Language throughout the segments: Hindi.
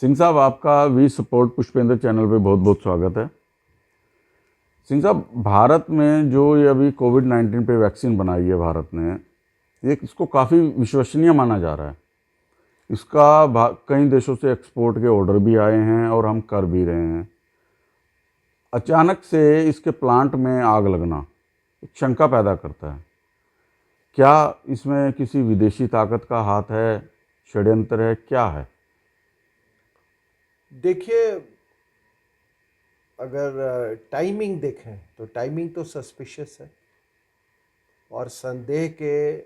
सिंह साहब, आपका वी सपोर्ट पुष्पेंद्र चैनल पे बहुत बहुत स्वागत है। सिंह साहब, भारत में जो ये अभी कोविड-19 पे वैक्सीन बनाई है भारत ने, ये इसको काफ़ी विश्वसनीय माना जा रहा है। इसका कई देशों से एक्सपोर्ट के ऑर्डर भी आए हैं और हम कर भी रहे हैं। अचानक से इसके प्लांट में आग लगना एक शंका पैदा करता है। क्या इसमें किसी विदेशी ताकत का हाथ है, षड्यंत्र है, क्या है? देखिए, अगर टाइमिंग देखें तो टाइमिंग तो सस्पिशियस है और संदेह के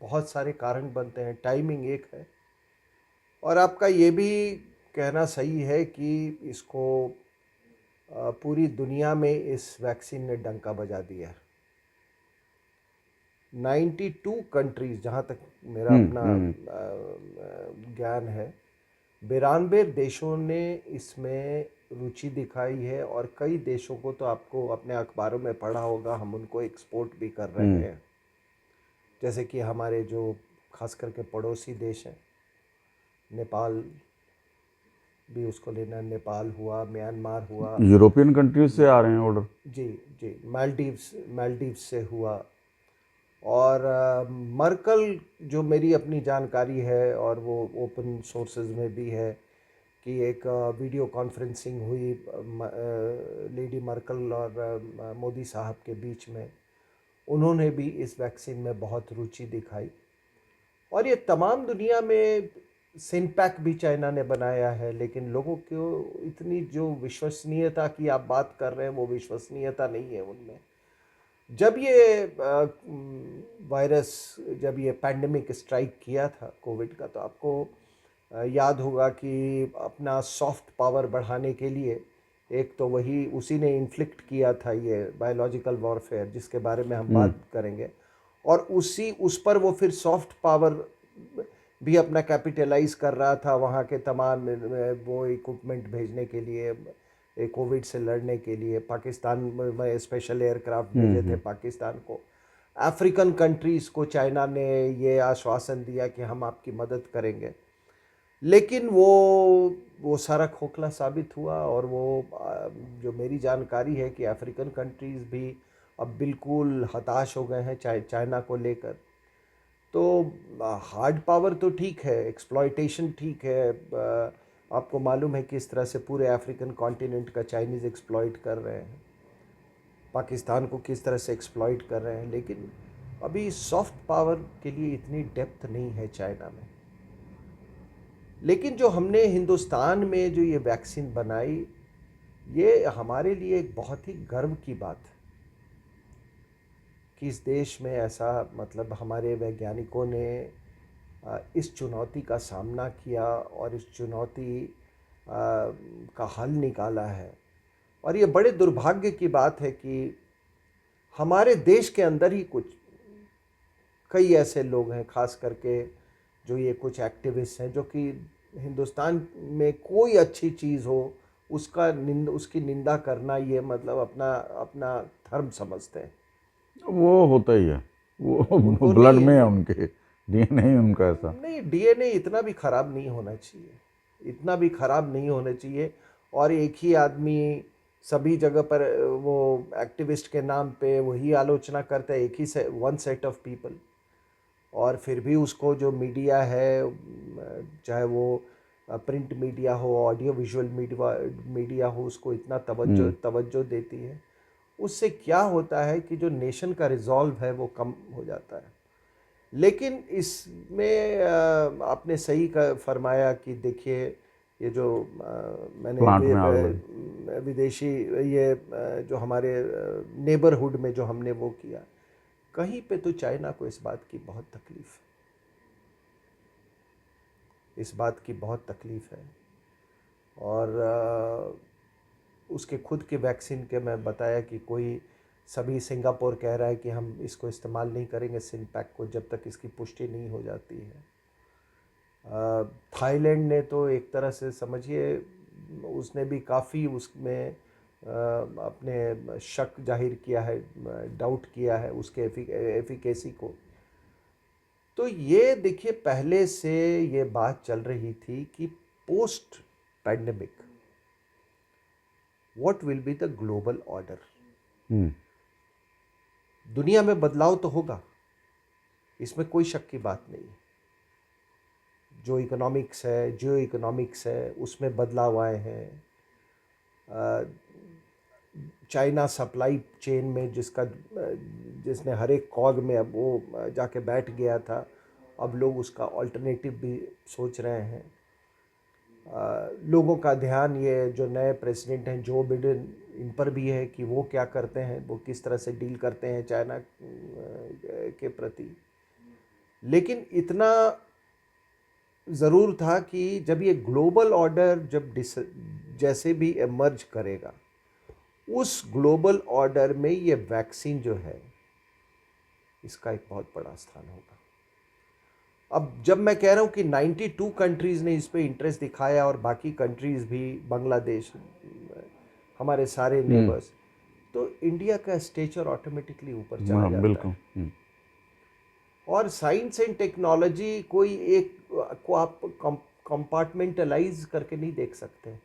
बहुत सारे कारण बनते हैं। टाइमिंग एक है और आपका ये भी कहना सही है कि इसको पूरी दुनिया में इस वैक्सीन ने डंका बजा दिया है। 92 कंट्रीज़, जहाँ तक मेरा अपना हम्म। ज्ञान है, 92 देशों ने इसमें रुचि दिखाई है और कई देशों को तो आपको अपने अखबारों में पढ़ा होगा, हम उनको एक्सपोर्ट भी कर रहे हैं। जैसे कि हमारे जो खास करके पड़ोसी देश हैं, नेपाल भी उसको लेना, नेपाल हुआ, म्यांमार हुआ। यूरोपियन कंट्रीज से आ रहे हैं ऑर्डर। जी जी, मालदीव्स से हुआ। और मर्कल, जो मेरी अपनी जानकारी है और वो ओपन सोर्सेज में भी है, कि एक वीडियो कॉन्फ्रेंसिंग हुई लेडी मर्कल और मोदी साहब के बीच में। उन्होंने भी इस वैक्सीन में बहुत रुचि दिखाई और ये तमाम दुनिया में सिनपैक भी चाइना ने बनाया है, लेकिन लोगों को इतनी जो विश्वसनीयता की आप बात कर रहे हैं वो विश्वसनीयता नहीं है उनमें। जब ये वायरस, जब ये पैंडेमिक स्ट्राइक किया था कोविड का, तो आपको याद होगा कि अपना सॉफ्ट पावर बढ़ाने के लिए एक तो वही उसी ने इन्फ्लिक्ट किया था ये बायोलॉजिकल वॉरफेयर, जिसके बारे में हम बात करेंगे। और उस पर वो फिर सॉफ्ट पावर भी अपना कैपिटलाइज कर रहा था, वहाँ के तमाम वो इक्विपमेंट भेजने के लिए, कोविड से लड़ने के लिए। पाकिस्तान में स्पेशल एयरक्राफ्ट भेजे थे पाकिस्तान को। अफ्रीकन कंट्रीज़ को चाइना ने ये आश्वासन दिया कि हम आपकी मदद करेंगे, लेकिन वो सारा खोखला साबित हुआ। और वो जो मेरी जानकारी है कि अफ्रीकन कंट्रीज़ भी अब बिल्कुल हताश हो गए हैं चाइना को लेकर। तो हार्ड पावर तो ठीक है, एक्सप्लॉयटेशन ठीक है। आपको मालूम है किस तरह से पूरे अफ्रीकन कॉन्टिनेंट का चाइनीज़ एक्सप्लॉइट कर रहे हैं, पाकिस्तान को किस तरह से एक्सप्लॉइट कर रहे हैं, लेकिन अभी सॉफ्ट पावर के लिए इतनी डेप्थ नहीं है चाइना में। लेकिन जो हमने हिंदुस्तान में जो ये वैक्सीन बनाई, ये हमारे लिए एक बहुत ही गर्व की बात है कि इस देश में ऐसा, मतलब हमारे वैज्ञानिकों ने इस चुनौती का सामना किया और इस चुनौती का हल निकाला है। और ये बड़े दुर्भाग्य की बात है कि हमारे देश के अंदर ही कुछ कई ऐसे लोग हैं, खास करके जो ये कुछ एक्टिविस्ट हैं, जो कि हिंदुस्तान में कोई अच्छी चीज़ हो उसकी निंदा करना, ये मतलब अपना अपना धर्म समझते हैं। वो होता ही है, वो उनको ब्लड नहीं में है, उनके डीएनए ही उनका ऐसा। नहीं, डीएनए इतना भी ख़राब नहीं होना चाहिए, इतना भी ख़राब नहीं होना चाहिए। और एक ही आदमी सभी जगह पर वो एक्टिविस्ट के नाम पे वही आलोचना करता है, एक ही वन सेट ऑफ पीपल। और फिर भी उसको जो मीडिया है, चाहे वो प्रिंट मीडिया हो, ऑडियो विजुअल मीडिया हो, उसको इतना तवज्जो देती है। उससे क्या होता है कि जो नेशन का रिजॉल्व है वो कम हो जाता है। लेकिन इसमें आपने सही का फरमाया कि देखिए, ये जो मैंने प्लांट में आग लगी। विदेशी, ये जो हमारे नेबरहुड में जो हमने वो किया, कहीं पे तो चाइना को इस बात की बहुत तकलीफ है, इस बात की बहुत तकलीफ है। और उसके खुद के वैक्सीन के मैं बताया कि कोई, सभी सिंगापुर कह रहा है कि हम इसको इस्तेमाल नहीं करेंगे सिनपैक को जब तक इसकी पुष्टि नहीं हो जाती है। थाईलैंड ने तो एक तरह से समझिए, उसने भी काफ़ी उसमें अपने शक जाहिर किया है, डाउट किया है उसके एफिकेसी को। तो ये देखिए, पहले से ये बात चल रही थी कि post pandemic, what will be the global order? दुनिया में बदलाव तो होगा, इसमें कोई शक की बात नहीं है। जो इकोनॉमिक्स है, जियो इकोनॉमिक्स है, उसमें बदलाव आए हैं। चाइना सप्लाई चेन में जिसने हर एक कॉग में अब वो जाके बैठ गया था, अब लोग उसका ऑल्टरनेटिव भी सोच रहे हैं। लोगों का ध्यान ये जो नए प्रेसिडेंट हैं जो बिडेन, इन पर भी है कि वो क्या करते हैं, वो किस तरह से डील करते हैं चाइना के प्रति। लेकिन इतना ज़रूर था कि जब ये ग्लोबल ऑर्डर जैसे भी एमर्ज करेगा, उस ग्लोबल ऑर्डर में ये वैक्सीन जो है, इसका एक बहुत बड़ा स्थान होगा। अब जब मैं कह रहा हूँ कि 92 कंट्रीज़ ने इस पे इंटरेस्ट दिखाया और बाकी कंट्रीज़ भी, बांग्लादेश, हमारे सारे नेबर्स, तो इंडिया का स्टेचर ऑटोमेटिकली ऊपर चला जाता बिल्कुल। है। और साइंस एंड टेक्नोलॉजी कोई एक को आप कंपार्टमेंटलाइज करके नहीं देख सकते।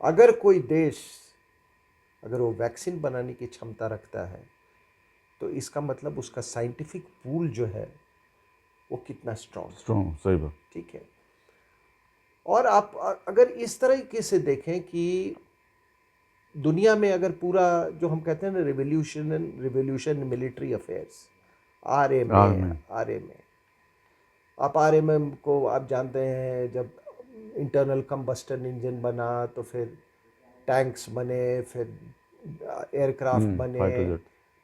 अगर कोई देश, अगर वो वैक्सीन बनाने की क्षमता रखता है, तो इसका मतलब उसका साइंटिफिक पूल जो है वो कितना स्ट्रॉन्ग, सही बात। ठीक है। और आप अगर इस तरीके से देखें कि दुनिया में अगर पूरा जो हम कहते हैं ना रिवोल्यूशन मिलिट्री अफेयर्स, आरएमए, आप आरएमए को आप जानते हैं, जब इंटरनल कंबस्टन इंजन बना तो फिर टैंक्स बने, फिर एयरक्राफ्ट बने,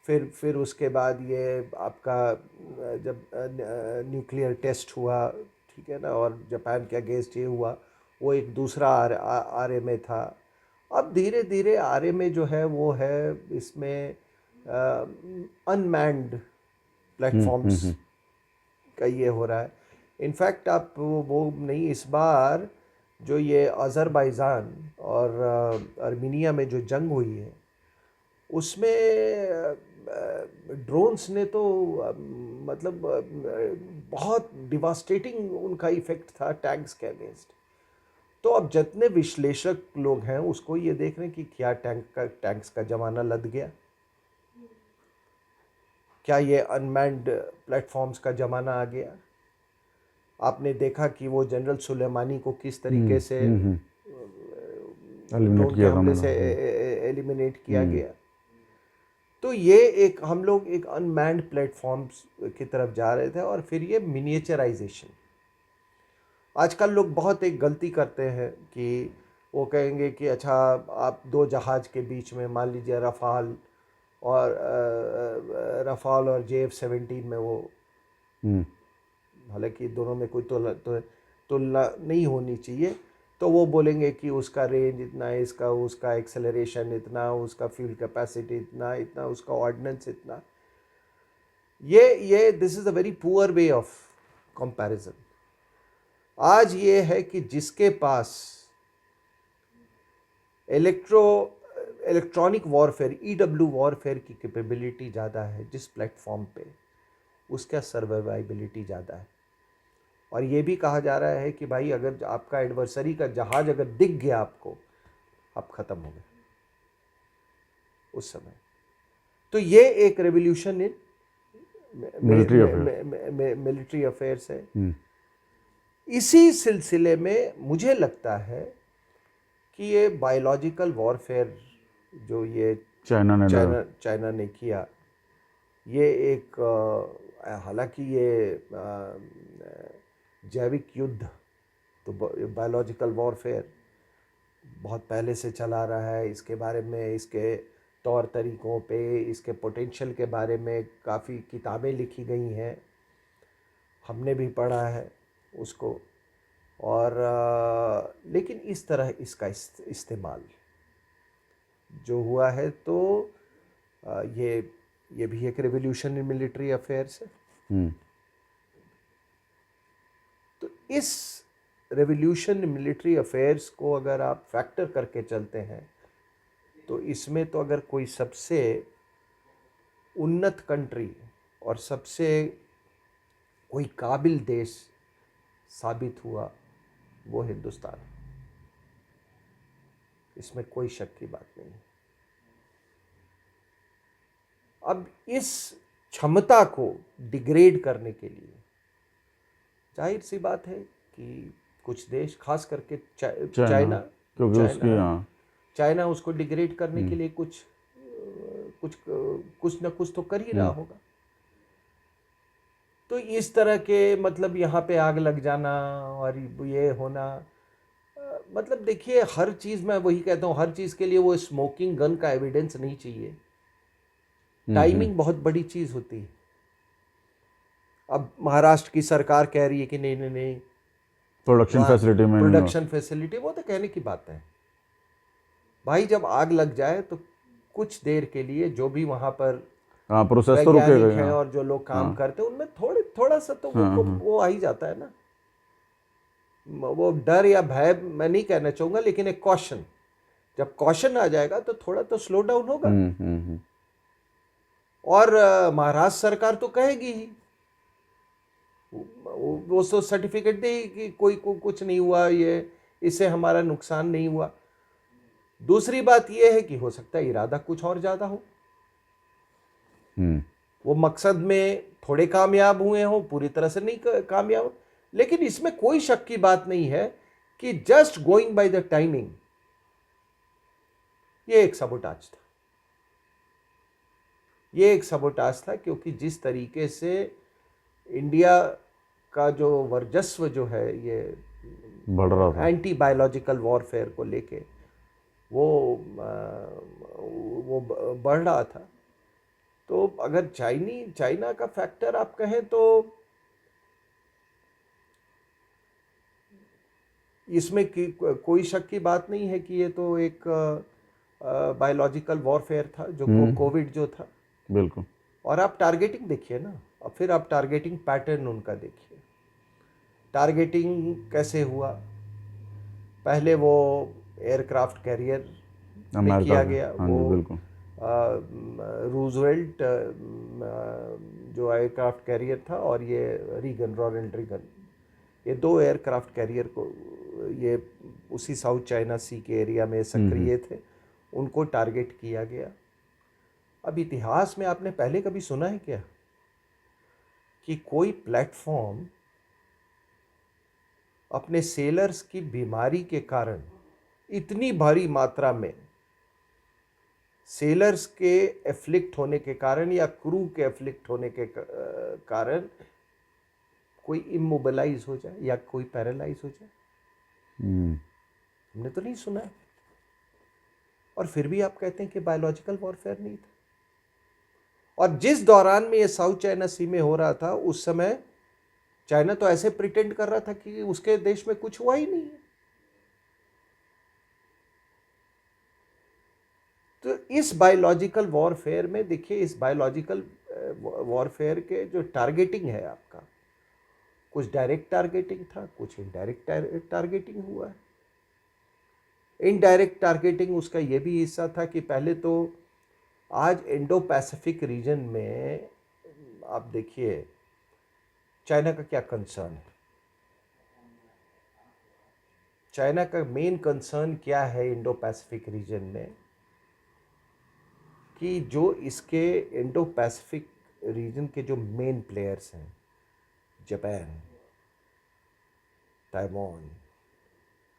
फिर उसके बाद ये आपका जब न्यूक्लियर टेस्ट हुआ, ठीक है ना, और जापान के अगेंस्ट ये हुआ, वो एक दूसरा आरएमए था। अब धीरे धीरे आरएमए जो है वो है इसमें अनमैन्ड प्लेटफॉर्म्स का ये हो रहा है। इनफैक्ट आप वो नहीं, इस बार जो ये अज़रबैजान और अर्मीनिया में जो जंग हुई है, उसमें ड्रोन्स ने तो मतलब बहुत डिवास्टेटिंग उनका इफेक्ट था टैंक्स के अगेंस्ट। तो अब जितने विश्लेषक लोग हैं उसको ये देख रहे हैं कि क्या टैंक्स का ज़माना लद गया, क्या ये अनमैन्ड प्लेटफॉर्म्स का ज़माना आ गया। आपने देखा कि वो जनरल सुलेमानी को किस तरीके से ड्रोन के हमले से एलिमिनेट किया गया। तो ये एक हम लोग एक अनमैन्ड प्लेटफॉर्म्स की तरफ जा रहे थे। और फिर ये मिनिएचराइजेशन, आजकल लोग बहुत एक गलती करते हैं कि वो कहेंगे कि अच्छा आप दो जहाज़ के बीच में, मान लीजिए रफ़ाल और JF-17 में वो, हालांकि दोनों में कोई तुलना नहीं होनी चाहिए, तो वो बोलेंगे कि उसका रेंज इतना है, उसका एक्सेलरेशन इतना, उसका फ्यूल कैपेसिटी इतना, उसका ऑर्डिनेंस इतना। ये this is a very poor way of comparison. आज ये है कि जिसके पास इलेक्ट्रॉनिक वॉरफेयर, EW वॉरफेयर की कैपेबिलिटी ज़्यादा है जिस प्लेटफॉर्म पे, उसका सर्वाइवेबिलिटी ज़्यादा है। और ये भी कहा जा रहा है कि भाई अगर आपका एडवर्सरी का जहाज अगर दिख गया आपको, आप ख़त्म हो गए उस समय। तो ये एक रेवोल्यूशन इन मिलिट्री अफेयर्स है। इसी सिलसिले में मुझे लगता है कि ये बायोलॉजिकल वॉरफेयर जो ये चाइना ने किया, ये एक हालांकि ये जैविक युद्ध, तो बायोलॉजिकल वॉरफेयर बहुत पहले से चला रहा है। इसके बारे में, इसके तौर तरीक़ों पे, इसके पोटेंशियल के बारे में काफ़ी किताबें लिखी गई हैं, हमने भी पढ़ा है उसको। और लेकिन इस तरह इसका इस्तेमाल जो हुआ है, तो ये भी एक रेवोल्यूशन इन मिलिट्री अफेयर्स है। तो इस रेवोल्यूशन इन मिलिट्री अफेयर्स को अगर आप फैक्टर करके चलते हैं, तो इसमें तो अगर कोई सबसे उन्नत कंट्री और सबसे कोई काबिल देश साबित हुआ, वो हिंदुस्तान। इसमें कोई शक की बात नहीं है। अब इस क्षमता को डिग्रेड करने के लिए जाहिर सी बात है कि कुछ देश, खास करके चाइना, क्योंकि उसकी चाइना हाँ चाइना उसको डिग्रेड करने के लिए कुछ ना कुछ तो कर ही रहा होगा। तो इस तरह के मतलब यहाँ पे आग लग जाना और ये होना, मतलब देखिए, हर चीज़, मैं वही कहता हूँ, हर चीज़ के लिए वो स्मोकिंग गन का एविडेंस नहीं चाहिए। टाइमिंग बहुत बड़ी चीज़ होती है। अब महाराष्ट्र की सरकार कह रही है कि नहीं नहीं नहीं, प्रोडक्शन वहाँ फैसिलिटी में नहीं हो। प्रोडक्शन फैसिलिटी, वो तो कहने की बात है भाई। जब आग लग जाए तो कुछ देर के लिए जो भी वहाँ पर हाँ, प्रोसेस तो रुकेगा वैज्ञानिक ही, हैं हाँ और जो लोग काम हाँ करते हैं, उनमें थोड़ा सा तो हाँ उनको हाँ वो आ ही जाता है ना, वो डर या भय मैं नहीं कहना चाहूँगा, लेकिन एक कॉशन, जब कॉशन आ जाएगा तो थोड़ा तो स्लो डाउन होगा। हम्म। और महाराष्ट्र सरकार तो कहेगी ही, वो तो सर्टिफिकेट देगी कि कुछ नहीं हुआ, ये इससे हमारा नुकसान नहीं हुआ। दूसरी बात यह है कि हो सकता है इरादा कुछ और ज़्यादा हो, वो मकसद में थोड़े कामयाब हुए हों, पूरी तरह से नहीं कामयाब। लेकिन इसमें कोई शक की बात नहीं है कि just going by the timing, ये एक सबोटाज था, ये एक सबोटाज था, क्योंकि जिस तरीके से इंडिया का जो वर्चस्व जो है ये बढ़ रहा था। एंटी बायोलॉजिकल वॉरफेयर को लेके, वो बढ़ रहा था। तो अगर चाइना का फैक्टर आप कहें तो इसमें कोई शक की बात नहीं है कि ये तो एक बायोलॉजिकल वॉरफेयर था, जो कोविड जो था। बिल्कुल। और आप टारगेटिंग देखिए ना, और फिर आप टारगेटिंग पैटर्न उनका देखिए, टारगेटिंग कैसे हुआ। पहले वो एयरक्राफ्ट कैरियर पे अमेरिका किया के, गया, हाँ वो जी बिल्कुल। रूजवेल्ट जो एयरक्राफ्ट कैरियर था, और ये रीगन, रोनाल्ड रीगन, ये दो एयरक्राफ्ट कैरियर को, ये उसी साउथ चाइना सी के एरिया में सक्रिय थे, उनको टारगेट किया गया। अब इतिहास में आपने पहले कभी सुना है क्या कि कोई प्लेटफॉर्म अपने सेलर्स की बीमारी के कारण इतनी भारी मात्रा में, सेलर्स के एफ्लिक्ट होने के कारण या क्रू के एफ्लिक्ट होने के कारण कोई इमोबिलाइज हो जाए या कोई पैरालाइज हो जाए? हमने तो नहीं सुना है। और फिर भी आप कहते हैं कि बायोलॉजिकल वॉरफेयर नहीं था। और जिस दौरान में ये साउथ चाइना सी में हो रहा था, उस समय चाइना तो ऐसे प्रिटेंड कर रहा था कि उसके देश में कुछ हुआ ही नहीं है। तो इस बायोलॉजिकल वॉरफेयर में देखिए, इस बायोलॉजिकल वॉरफेयर के जो टारगेटिंग है आपका, कुछ डायरेक्ट टारगेटिंग था, कुछ इनडायरेक्ट टारगेटिंग हुआ है। इनडायरेक्ट टारगेटिंग उसका ये भी हिस्सा था कि पहले तो आज इंडो पैसिफिक रीजन में आप देखिए चाइना का क्या कंसर्न है। चाइना का मेन कंसर्न क्या है इंडो पैसिफिक रीजन में, कि जो इसके इंडो पैसिफिक रीजन के जो मेन प्लेयर्स हैं, Japan, Taiwan,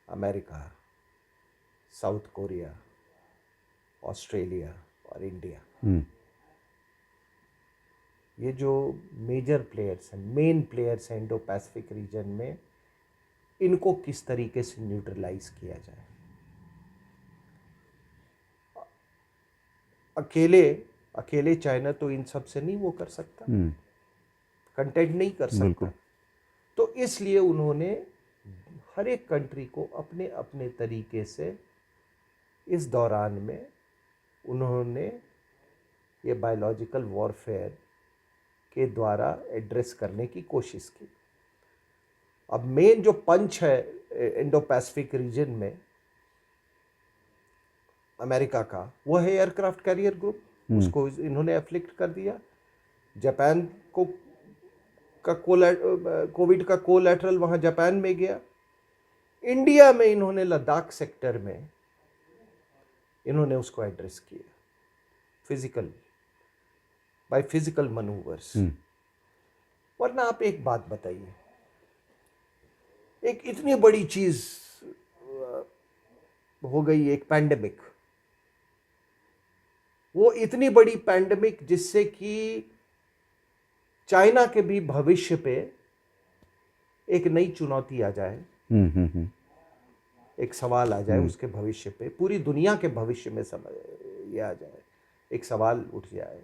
America, south Korea, Australia और इंडिया, ये जो मेजर प्लेयर्स हैं, मेन प्लेयर्स हैं इंडो पैसिफिक रीजन में, इनको किस तरीके से न्यूट्रलाइज किया जाए। अकेले चाइना तो इन सब से नहीं वो कर सकता, कंटेंट नहीं कर सकता। तो इसलिए उन्होंने हर एक कंट्री को अपने अपने तरीके से इस दौरान में उन्होंने ये बायोलॉजिकल वॉरफेयर के द्वारा एड्रेस करने की कोशिश की। अब मेन जो पंच है इंडो पैसिफिक रीजन में अमेरिका का, वो है एयरक्राफ्ट कैरियर ग्रुप, उसको इन्होंने एफ्लिक्ट कर दिया। जापान को कोविड का कोलैटरल वहाँ जापान में गया। इंडिया में इन्होंने लद्दाख सेक्टर में इन्होंने उसको एड्रेस किया फिजिकल, बाय फिजिकल मनूवर्स। वरना आप एक बात बताइए, एक इतनी बड़ी चीज हो गई, एक पैंडेमिक, वो इतनी बड़ी पैंडेमिक जिससे कि चाइना के भी भविष्य पे एक नई चुनौती आ जाए, एक सवाल आ जाए उसके भविष्य पे, पूरी दुनिया के भविष्य में ये आ जाए, एक सवाल उठ जाए,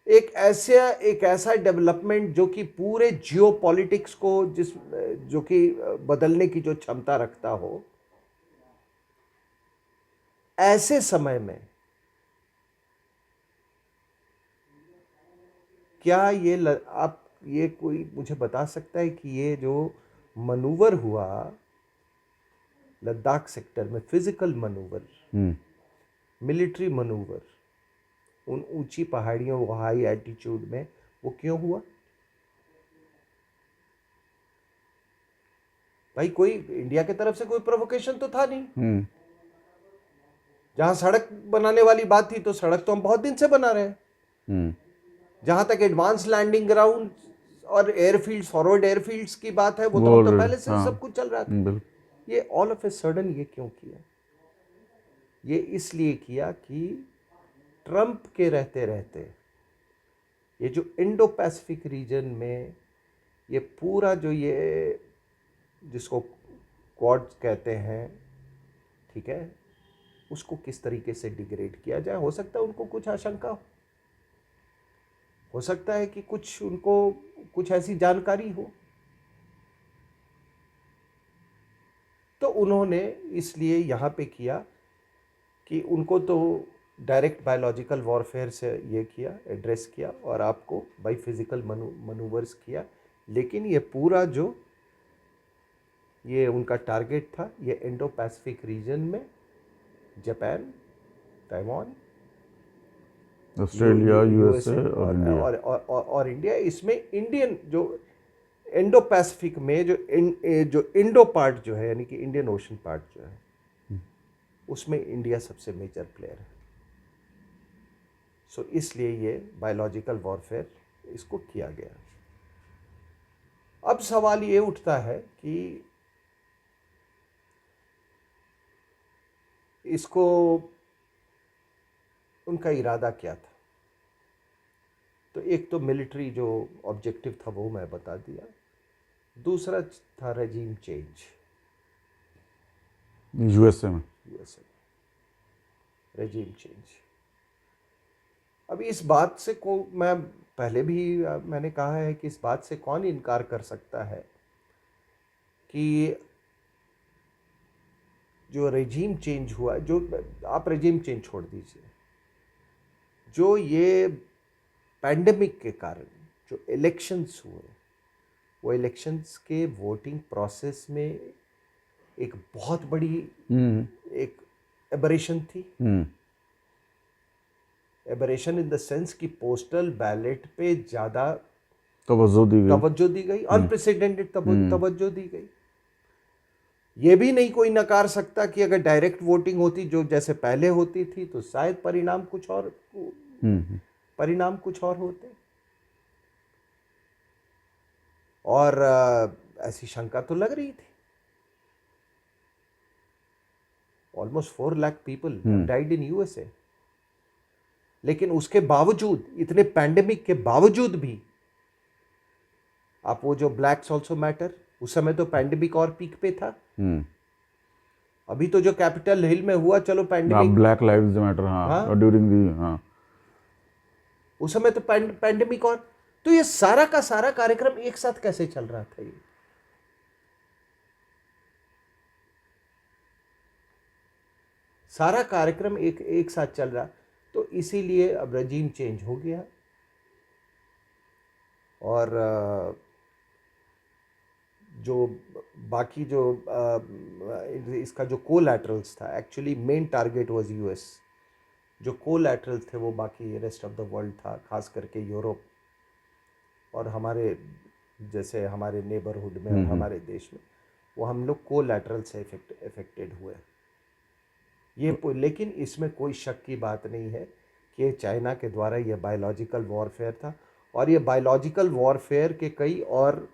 एक ऐसा डेवलपमेंट जो कि पूरे जियो पॉलिटिक्स को जो कि बदलने की जो क्षमता रखता हो, ऐसे समय में क्या आप ये कोई मुझे बता सकता है कि ये जो मनूवर हुआ लद्दाख सेक्टर में, फिजिकल मनूवर, मिलिट्री मनूवर, उन ऊंची पहाड़ियों, हाई एल्टीट्यूड में, वो क्यों हुआ? भाई कोई इंडिया की तरफ से कोई प्रोवोकेशन तो था नहीं। जहां सड़क बनाने वाली बात थी तो सड़क तो हम बहुत दिन से बना रहे हैं। जहां तक एडवांस लैंडिंग ग्राउंड और एयरफील्ड्स, फॉरवर्ड एयरफील्ड्स की बात है, वो तो हम तो पहले से सब कुछ चल रहा था। ये ऑल ऑफ ए सडन ये क्यों किया? ये इसलिए किया कि ट्रंप के रहते रहते ये जो इंडो पैसिफिक रीजन में ये पूरा जो ये जिसको क्वाड कहते हैं, ठीक है, उसको किस तरीके से डिग्रेड किया जाए। हो सकता है उनको कुछ आशंका हो सकता है कि कुछ उनको कुछ ऐसी जानकारी हो, तो उन्होंने इसलिए यहाँ पे किया कि उनको तो डायरेक्ट बायोलॉजिकल वॉरफेयर से ये किया, एड्रेस किया, और आपको बाय फिजिकल मनूवर्स किया। लेकिन ये पूरा जो ये उनका टारगेट था, ये इंडो पैसिफिक रीजन में जापान, ताइवान, ऑस्ट्रेलिया, यूएसए और इंडिया, इसमें इंडियन जो इंडो पैसिफिक में जो इंडो पार्ट जो है, यानी कि इंडियन ओशन पार्ट जो है, उसमें इंडिया सबसे मेजर प्लेयर है। सो इसलिए ये बायोलॉजिकल वॉरफेयर इसको किया गया। अब सवाल ये उठता है कि इसको उनका इरादा क्या था? तो एक तो मिलिट्री जो ऑब्जेक्टिव था वो मैं बता दिया, दूसरा था रेजीम चेंज यूएसए में रेजीम चेंज। अब इस बात से मैं पहले भी मैंने कहा है कि इस बात से कौन इनकार कर सकता है कि जो रेजीम चेंज हुआ, जो आप रेजीम चेंज छोड़ दीजिए, जो ये पैंडेमिक के कारण जो इलेक्शंस हुए, वो इलेक्शंस के वोटिंग प्रोसेस में एक बहुत बड़ी एक एबरेशन थी। एबरेशन इन द सेंस कि पोस्टल बैलेट पे ज़्यादा तवज्जो दी गई, अनप्रेसिडेंटेड तवज्जो दी गई। ये भी नहीं कोई नकार सकता कि अगर डायरेक्ट वोटिंग होती जो जैसे पहले होती थी तो शायद परिणाम कुछ और होते। और ऐसी शंका तो लग रही थी। Almost 4 lakh people died in USA. लेकिन उसके बावजूद, इतने पैंडेमिक के बावजूद भी, आप वो जो ब्लैक्स ऑल्सो मैटर, उस समय तो पैंडेमिक और पीक पे था। अभी तो जो कैपिटल हिल में हुआ, चलो पैंडेमिक, ब्लैक लाइव्स मैटर, हाँ, ड्यूरिंग दी, हाँ, उस समय तो पैंडेमिक। और तो ये सारा का सारा कार्यक्रम एक साथ कैसे चल रहा था? ये सारा कार्यक्रम एक साथ चल रहा, तो इसीलिए अब रजीम चेंज हो गया। और जो बाकी जो इसका जो कोलैटरल्स था, actually main target was US. जो कोलैटरल्स थे वो बाकी रेस्ट ऑफ द वर्ल्ड था, खास करके यूरोप और हमारे जैसे हमारे नेबरहुड में, हमारे देश में, वो हम लोग कोलैटरल से इफेक्टेड हुए। लेकिन इसमें कोई शक की बात नहीं है कि ये चाइना के द्वारा ये बायोलॉजिकल वॉरफेयर था, और ये बायोलॉजिकल वॉरफेयर के कई और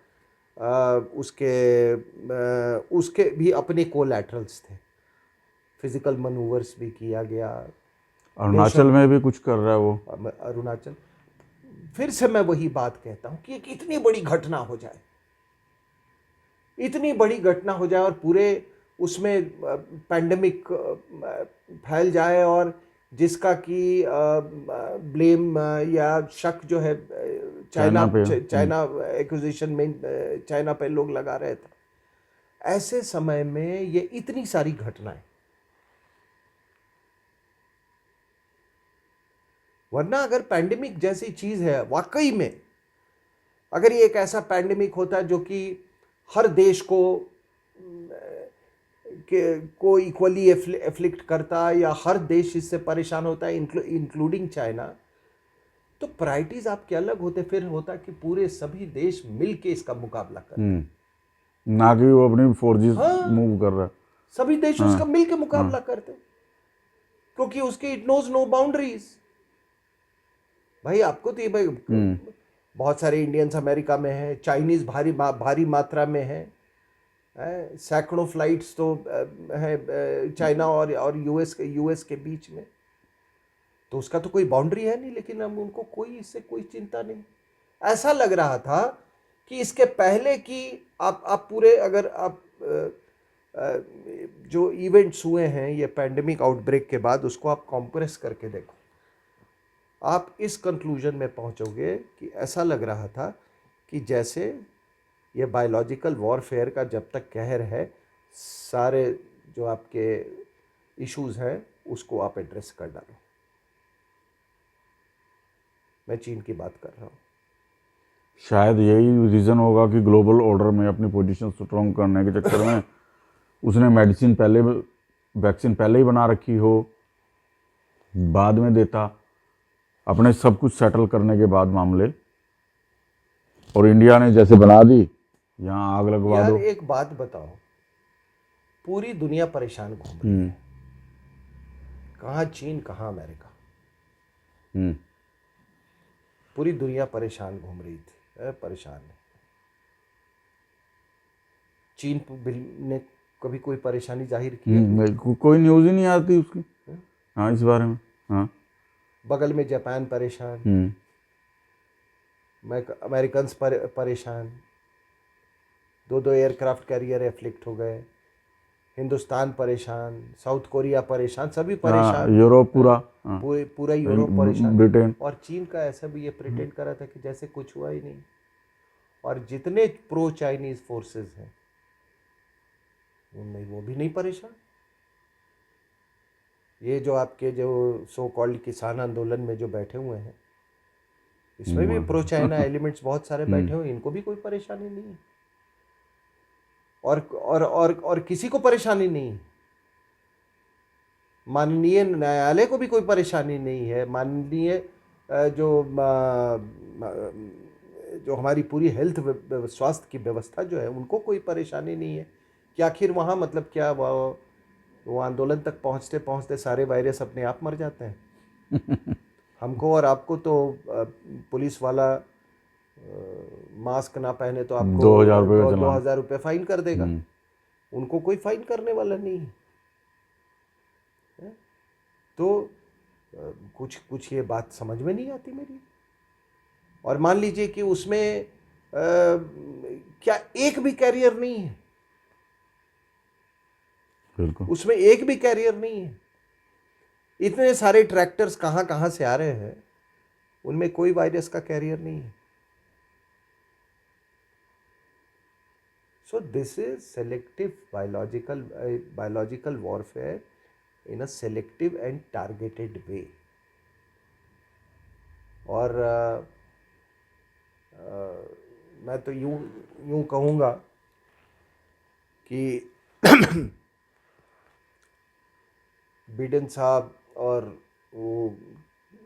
उसके भी अपने कोलैटरल्स थे। फिजिकल मनूवर्स भी किया गया। अरुणाचल में भी कुछ कर रहा है वो। अरुणाचल, फिर से मैं वही बात कहता हूँ कि एक इतनी बड़ी घटना हो जाए, इतनी बड़ी घटना हो जाए और पूरे उसमें पैंडेमिक फैल जाए, और जिसका कि ब्लेम या शक जो है चाइना पे। चाइना एक्विजिशन में चाइना पे लोग लगा रहे थे। ऐसे समय में ये इतनी सारी घटनाएं, वरना अगर पैंडेमिक जैसी चीज है वाकई में, अगर ये एक ऐसा पैंडेमिक होता है जो कि हर देश को इक्वली एफ्लिक्ट करता, या हर देश इससे परेशान होता है इंक्लूडिंग चाइना, तो प्रायोरिटीज आपके अलग होते। फिर होता कि पूरे सभी देश मिलके इसका मुकाबला करते। ना कि वो अपनी फोर्सेस हाँ, मूव कर रहा है। सभी देश उसका मिलके मुकाबला करते, क्योंकि उसके इट नोज नो बाउंड्रीज। भाई आपको तो ये भाई बहुत सारे इंडियंस अमेरिका में हैं, चाइनीज भारी मात्रा में हैं, सैकड़ों फ्लाइट्स तो है चाइना और यूएस के बीच में, तो उसका तो कोई बाउंड्री है नहीं। लेकिन हम उनको कोई इससे कोई चिंता नहीं। ऐसा लग रहा था कि इसके पहले कि आप पूरे, अगर आप जो इवेंट्स हुए हैं ये पैंडेमिक आउटब्रेक के बाद, उसको आप कॉम्प्रेस करके देखो, आप इस कंक्लूजन में पहुंचोगे कि ऐसा लग रहा था कि जैसे ये बायोलॉजिकल वॉरफेयर का जब तक कहर है, सारे जो आपके इश्यूज हैं उसको आप एड्रेस कर डालो। मैं चीन की बात कर रहा हूँ। शायद यही रीज़न होगा कि ग्लोबल ऑर्डर में अपनी पोजीशन स्ट्रॉन्ग करने के चक्कर में उसने वैक्सीन पहले ही बना रखी हो, बाद में देता, अपने सब कुछ सेटल करने के बाद मामले, और इंडिया ने जैसे बना दी, यहाँ आग लगवा यार दो। एक बात बताओ, पूरी दुनिया परेशान घूम रही है, कहाँ चीन कहाँ अमेरिका, पूरी दुनिया परेशान घूम रही थी, परेशान है। चीन ने कभी कोई परेशानी जाहिर की है? कोई न्यूज़ ही नहीं आती उसकी। हाँ, इस बारे में। हाँ, बगल में जापान परेशान, अमेरिकन परेशान, दो एयरक्राफ्ट कैरियर एफ्लिक्ट हो गए, हिंदुस्तान परेशान, साउथ कोरिया परेशान, सभी परेशान, यूरोप पूरा, पूरा यूरोप परेशान। ब्रिटेन। और चीन का ऐसा भी ये प्रिटेंड कर रहा था कि जैसे कुछ हुआ ही नहीं। और जितने प्रो चाइनीज फोर्सेस हैं उनमें वो भी नहीं परेशान। ये जो आपके जो सो कॉल्ड किसान आंदोलन में जो बैठे हुए हैं, इसमें भी प्रो चाइना एलिमेंट्स बहुत सारे बैठे हुए, इनको भी कोई परेशानी नहीं है। और किसी को परेशानी नहीं है। माननीय न्यायालय को भी कोई परेशानी नहीं है। माननीय जो हमारी पूरी हेल्थ स्वास्थ्य की व्यवस्था जो है, उनको कोई परेशानी नहीं है कि आखिर वहाँ मतलब क्या वो आंदोलन तक पहुँचते पहुँचते सारे वायरस अपने आप मर जाते हैं। हमको और आपको तो पुलिस वाला मास्क ना पहने तो आपको 2,000 रुपये फाइन कर देगा। उनको कोई फाइन करने वाला नहीं है। तो कुछ ये बात समझ में नहीं आती मेरी। और मान लीजिए कि उसमें क्या एक भी कैरियर नहीं है, उसमें एक भी कैरियर नहीं है। इतने सारे ट्रैक्टर्स कहाँ कहाँ से आ रहे हैं, उनमें कोई वायरस का कैरियर नहीं है। So this is selective biological warfare in a selective and targeted way. और मैं तो यूं कहूँगा कि बिडेन साहब और वो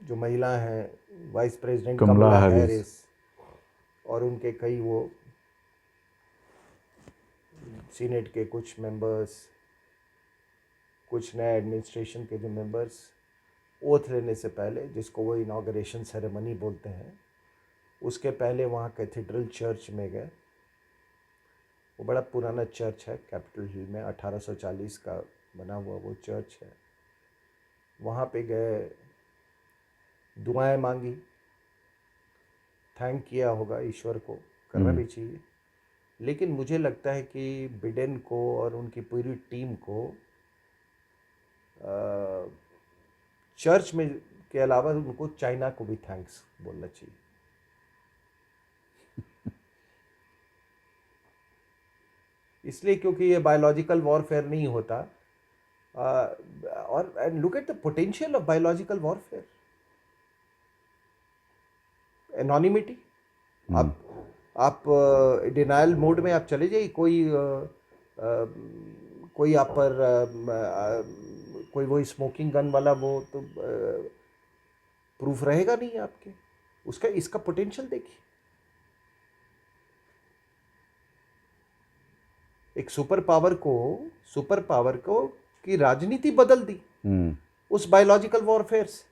जो महिला हैं वाइस प्रेसिडेंट कमला हैरिस, और उनके कई वो सीनेट के कुछ मेंबर्स, कुछ नए एडमिनिस्ट्रेशन के जो मेंबर्स ओथ लेने से पहले, जिसको वो इनाग्रेशन सेरेमनी बोलते हैं, उसके पहले वहाँ कैथेड्रल चर्च में गए। वो बड़ा पुराना चर्च है कैपिटल हिल में, 1840 का बना हुआ वो चर्च है। वहाँ पे गए, दुआएं मांगी, थैंक किया होगा ईश्वर को, करना भी चाहिए। लेकिन मुझे लगता है कि बिडेन को और उनकी पूरी टीम को चर्च में के अलावा उनको चाइना को भी थैंक्स बोलना चाहिए। इसलिए क्योंकि ये बायोलॉजिकल वॉरफेयर नहीं होता। और and look at the potential of biological warfare. Anonymity, आप डिनायल मोड में आप चले जाइए, कोई आप पर कोई वही स्मोकिंग गन वाला वो तो प्रूफ रहेगा नहीं आपके। उसका इसका पोटेंशियल देखिए। एक सुपर पावर को की राजनीति बदल दी उस बायोलॉजिकल वॉरफेयर से,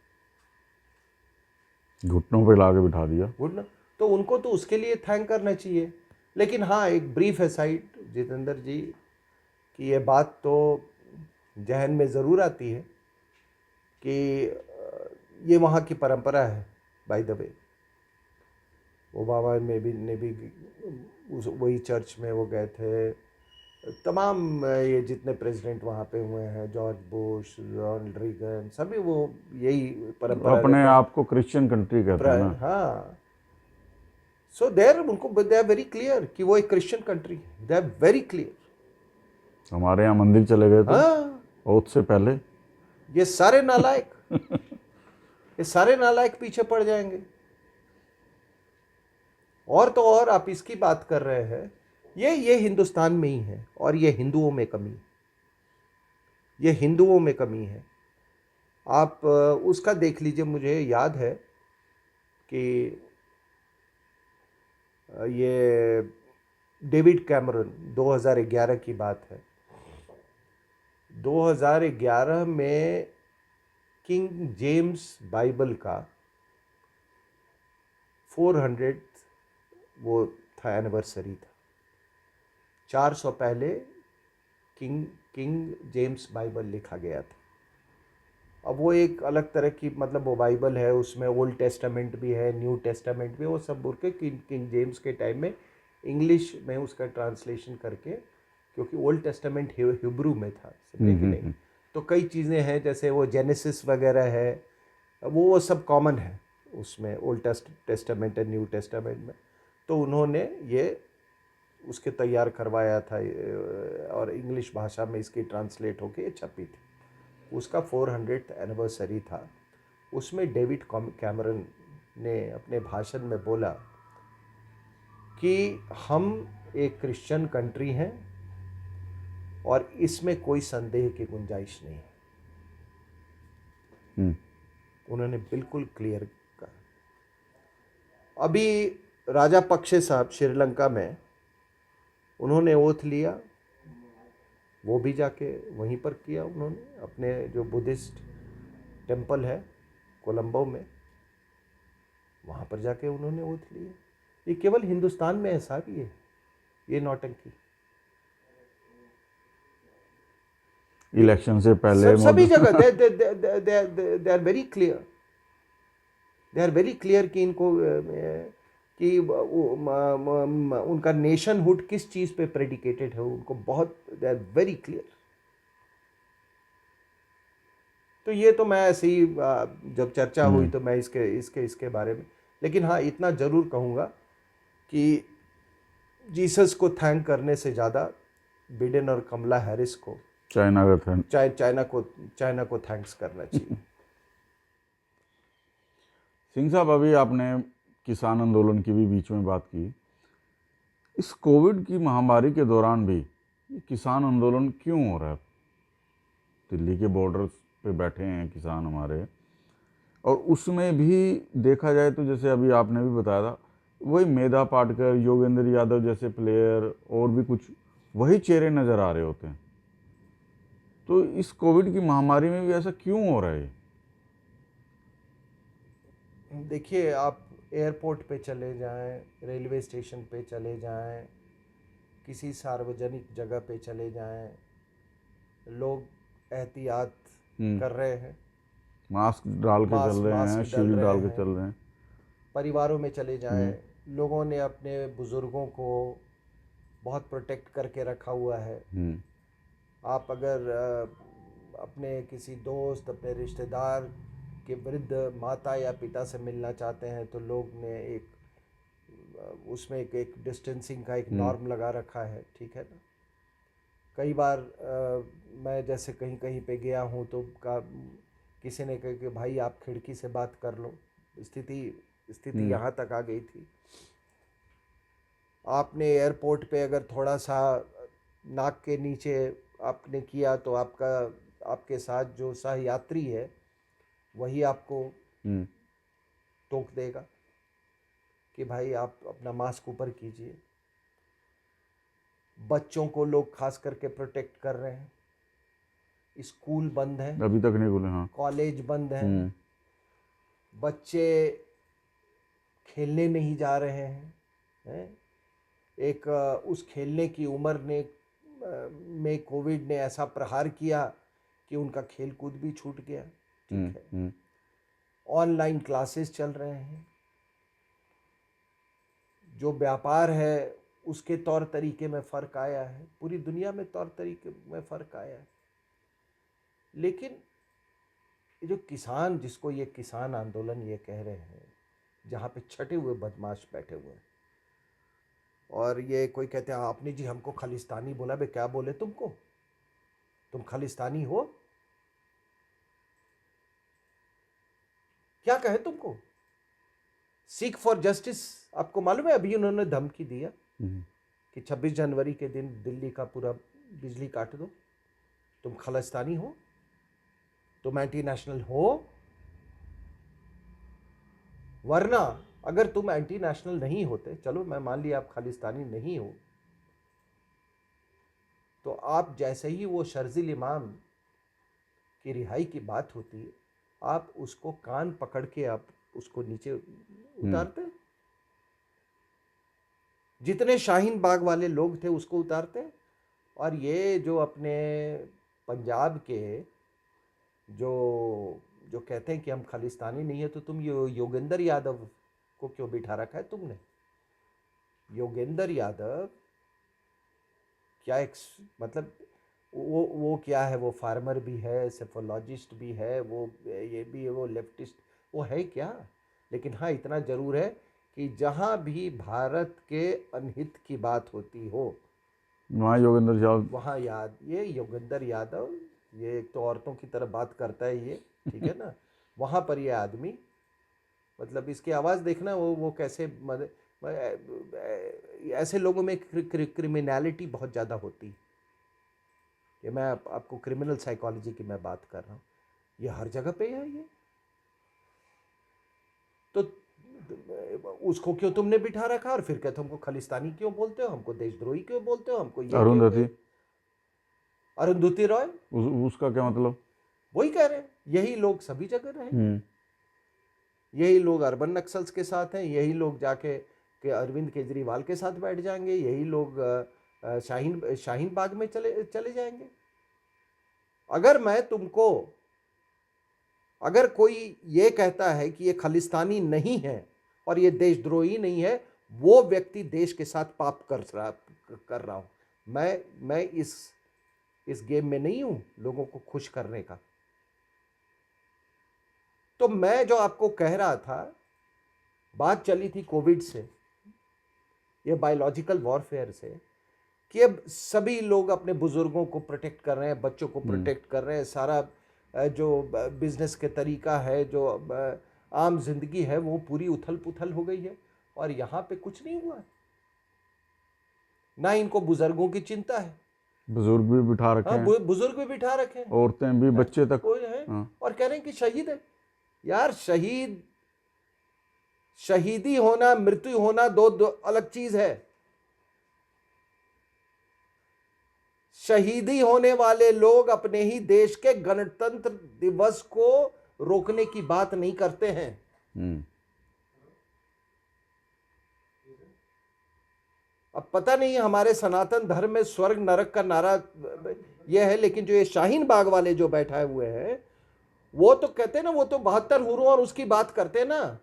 घुटनों पे लाके बिठा दिया। गुड ना। तो उनको तो उसके लिए थैंक करना चाहिए। लेकिन हाँ, एक ब्रीफ असाइड जितेंद्र जी, कि ये बात तो जहन में ज़रूर आती है कि ये वहाँ की परंपरा है। बाय द वे, ओबामा ने भी उस वही चर्च में वो गए थे। तमाम ये जितने प्रेसिडेंट वहाँ पे हुए हैं, जॉर्ज बुश, रोनाल्ड रीगन, सभी वो यही परंपरा अपने आप को क्रिश्चियन कंट्री कहते हैं ना। हाँ। सो देयर उनको दे आर वेरी क्लियर कि वो एक क्रिश्चियन कंट्री है। They are very clear. हमारे यहाँ मंदिर चले गए थे हाँ, ओथ से पहले। ये सारे नालायक पीछे पड़ जाएंगे। और तो और आप इसकी बात कर रहे हैं, ये हिंदुस्तान में ही है और ये हिंदुओं में कमी है। आप उसका देख लीजिए। मुझे याद है कि ये डेविड कैमरन, 2011 की बात है, 2011 में किंग जेम्स बाइबल का 400 वो था, एनिवर्सरी था। 400 पहले किंग जेम्स बाइबल लिखा गया था। अब वो एक अलग तरह की, मतलब वो बाइबल है, उसमें ओल्ड टेस्टामेंट भी है, न्यू टेस्टामेंट भी, वो सब बोल के किंग जेम्स के टाइम में इंग्लिश में उसका ट्रांसलेशन करके, क्योंकि ओल्ड टेस्टामेंट हिब्रू में था, समझे कि नहीं। तो कई चीज़ें हैं, जैसे वो जेनेसिस वगैरह है, वो सब कॉमन है उसमें, ओल्ड टेस्टामेंट और न्यू टेस्टामेंट में। तो उन्होंने ये उसके तैयार करवाया था और इंग्लिश भाषा में इसकी ट्रांसलेट होके छपी थी। उसका 400th एनिवर्सरी था। उसमें डेविड कैमरन ने अपने भाषण में बोला कि हम एक क्रिश्चियन कंट्री हैं और इसमें कोई संदेह की गुंजाइश नहीं है। उन्होंने बिल्कुल क्लियर कहा। अभी राजा पक्षे साहब श्रीलंका में, उन्होंने ओथ लिया, वो भी जाके वहीं पर किया उन्होंने, अपने जो बुद्धिस्ट टेम्पल है कोलंबो में, वहाँ पर जाके उन्होंने ओथ लिया। ये केवल हिंदुस्तान में ऐसा भी है, ये नौटंकी। इलेक्शन से पहले सभी जगह दे आर वेरी क्लियर। कि इनको कि उनका नेशनहुड किस चीज़ पे प्रेडिकेटेड है, उनको बहुत, दे आर वेरी क्लियर। तो ये तो मैं ऐसे ही जब चर्चा हुई तो मैं इसके बारे में, लेकिन हाँ, इतना जरूर कहूँगा कि जीसस को थैंक करने से ज़्यादा बिडेन और कमला हैरिस को, चाइना को थैंक्स करना चाहिए। सिंह साहब, अभी आपने किसान आंदोलन की भी बीच में बात की। इस कोविड की महामारी के दौरान भी ये किसान आंदोलन क्यों हो रहा है? दिल्ली के बॉर्डर पे बैठे हैं किसान हमारे, और उसमें भी देखा जाए तो जैसे अभी आपने भी बताया था, वही मेधा पाटकर, योगेंद्र यादव जैसे प्लेयर और भी कुछ वही चेहरे नज़र आ रहे होते हैं। तो इस कोविड की महामारी में भी ऐसा क्यों हो रहा है? देखिए, आप एयरपोर्ट पे चले जाएं, रेलवे स्टेशन पे चले जाएं, किसी सार्वजनिक जगह पे चले जाएं, लोग एहतियात कर रहे हैं, मास्क डाल के चल मास्क रहे हैं, मास्क डल शील्ड रहे डाल के हैं। चल रहे हैं। परिवारों में चले जाएं, लोगों ने अपने बुज़ुर्गों को बहुत प्रोटेक्ट करके रखा हुआ है। हम्म, आप अगर अपने किसी दोस्त, अपने रिश्तेदार के वृद्ध माता या पिता से मिलना चाहते हैं तो लोग ने एक उसमें एक डिस्टेंसिंग का एक नॉर्म लगा रखा है, ठीक है ना। कई बार मैं जैसे कहीं कहीं पे गया हूँ तो किसी ने कहा कि भाई आप खिड़की से बात कर लो। स्थिति यहाँ तक आ गई थी। आपने एयरपोर्ट पे अगर थोड़ा सा नाक के नीचे आपने किया तो आपके साथ जो सह यात्री है वही आपको टोक देगा कि भाई आप अपना मास्क ऊपर कीजिए। बच्चों को लोग खास करके प्रोटेक्ट कर रहे हैं। स्कूल बंद हैं, अभी तक नहीं बोले। हाँ। कॉलेज बंद हैं, बच्चे खेलने नहीं जा रहे हैं। एक उस खेलने की उम्र में कोविड ने ऐसा प्रहार किया कि उनका खेल कूद भी छूट गया, ठीक है। ऑनलाइन क्लासेस चल रहे हैं। जो व्यापार है उसके तौर तरीके में फ़र्क आया है, पूरी दुनिया में तौर तरीके में फ़र्क आया है। लेकिन ये जो किसान, जिसको ये किसान आंदोलन ये कह रहे हैं, जहाँ पे छटे हुए बदमाश बैठे हुए हैं, और ये कोई कहते हैं आपने जी हमको खालिस्तानी बोला। बे क्या बोले तुमको? तुम खालिस्तानी हो? क्या कहे तुमको? Seek for justice. आपको मालूम है अभी उन्होंने धमकी दिया कि 26 जनवरी के दिन दिल्ली का पूरा बिजली काट दो। तुम खालिस्तानी हो? तुम एंटी नेशनल हो? वरना अगर तुम एंटी नेशनल नहीं होते, चलो मैं मान लिया आप खालिस्तानी नहीं हो, तो आप जैसे ही वो शर्जिल इमाम की रिहाई की बात होती है, आप उसको कान पकड़ के आप उसको नीचे उतारते। जितने शाहीन बाग वाले लोग थे उसको उतारते। और ये जो अपने पंजाब के जो जो कहते हैं कि हम खालिस्तानी नहीं है, तो तुम योगेंद्र यादव को क्यों बिठा रखा है तुमने? योगेंद्र यादव क्या एक मतलब वो क्या है? वो फार्मर भी है, सेफोलॉजिस्ट भी है, वो ये भी है, वो लेफ्टिस्ट, वो है क्या? लेकिन हाँ, इतना ज़रूर है कि जहाँ भी भारत के अनहित की बात होती हो वहाँ योगेंद्र यादव, वहाँ ये योगेंद्र यादव, ये एक तो औरतों की तरह बात करता है ये, ठीक है ना। वहाँ पर ये आदमी, मतलब इसकी आवाज़ देखना, वो कैसे ऐसे लोगों में क्रिमिनैलिटी बहुत ज़्यादा होती है। ये मैं आपको क्रिमिनल साइकोलॉजी की मैं बात कर रहा हूँ, ये हर जगह पे है ये। तो उसको क्यों तुमने बिठा रखा? और फिर कहते हो हमको खालिस्तानी क्यों बोलते हो, हमको देशद्रोही क्यों बोलते हो, हमको ये अरुंधति, अरुंधति रॉय, उसका क्या मतलब? वही कह रहे हैं, यही लोग सभी जगह रहेंगे। यही लोग अर्बन नक्सल्स के साथ हैं, यही लोग जाके के अरविंद केजरीवाल के साथ बैठ जाएंगे, यही लोग शाहीन बाग में चले जाएंगे। अगर कोई ये कहता है कि ये खालिस्तानी नहीं है और ये देशद्रोही नहीं है, वो व्यक्ति देश के साथ पाप कर रहा हूं। मैं इस गेम में नहीं हूं लोगों को खुश करने का। तो मैं जो आपको कह रहा था, बात चली थी कोविड से, ये बायोलॉजिकल वॉरफेयर से, कि अब सभी लोग अपने बुजुर्गों को प्रोटेक्ट कर रहे हैं, बच्चों को प्रोटेक्ट कर रहे हैं। सारा जो बिजनेस के तरीका है, जो आम जिंदगी है, वो पूरी उथल पुथल हो गई है। और यहाँ पे कुछ नहीं हुआ, ना इनको बुजुर्गों की चिंता है। बुजुर्ग भी बिठा रखे हाँ, हैं, बुजुर्ग भी बिठा रखे हैं, औरतें भी, बच्चे तक। कोई है, और कह रहे हैं कि शहीद है। यार शहीदी होना, मृत्यु होना दो अलग चीज है। शहीदी होने वाले लोग अपने ही देश के गणतंत्र दिवस को रोकने की बात नहीं करते हैं। हम्म। अब पता नहीं हमारे सनातन धर्म में स्वर्ग नरक का नारा यह है, लेकिन जो ये शाहीन बाग वाले जो बैठाए हुए हैं वो तो कहते हैं ना, वो तो 72 हुरों और उसकी बात करते हैं ना।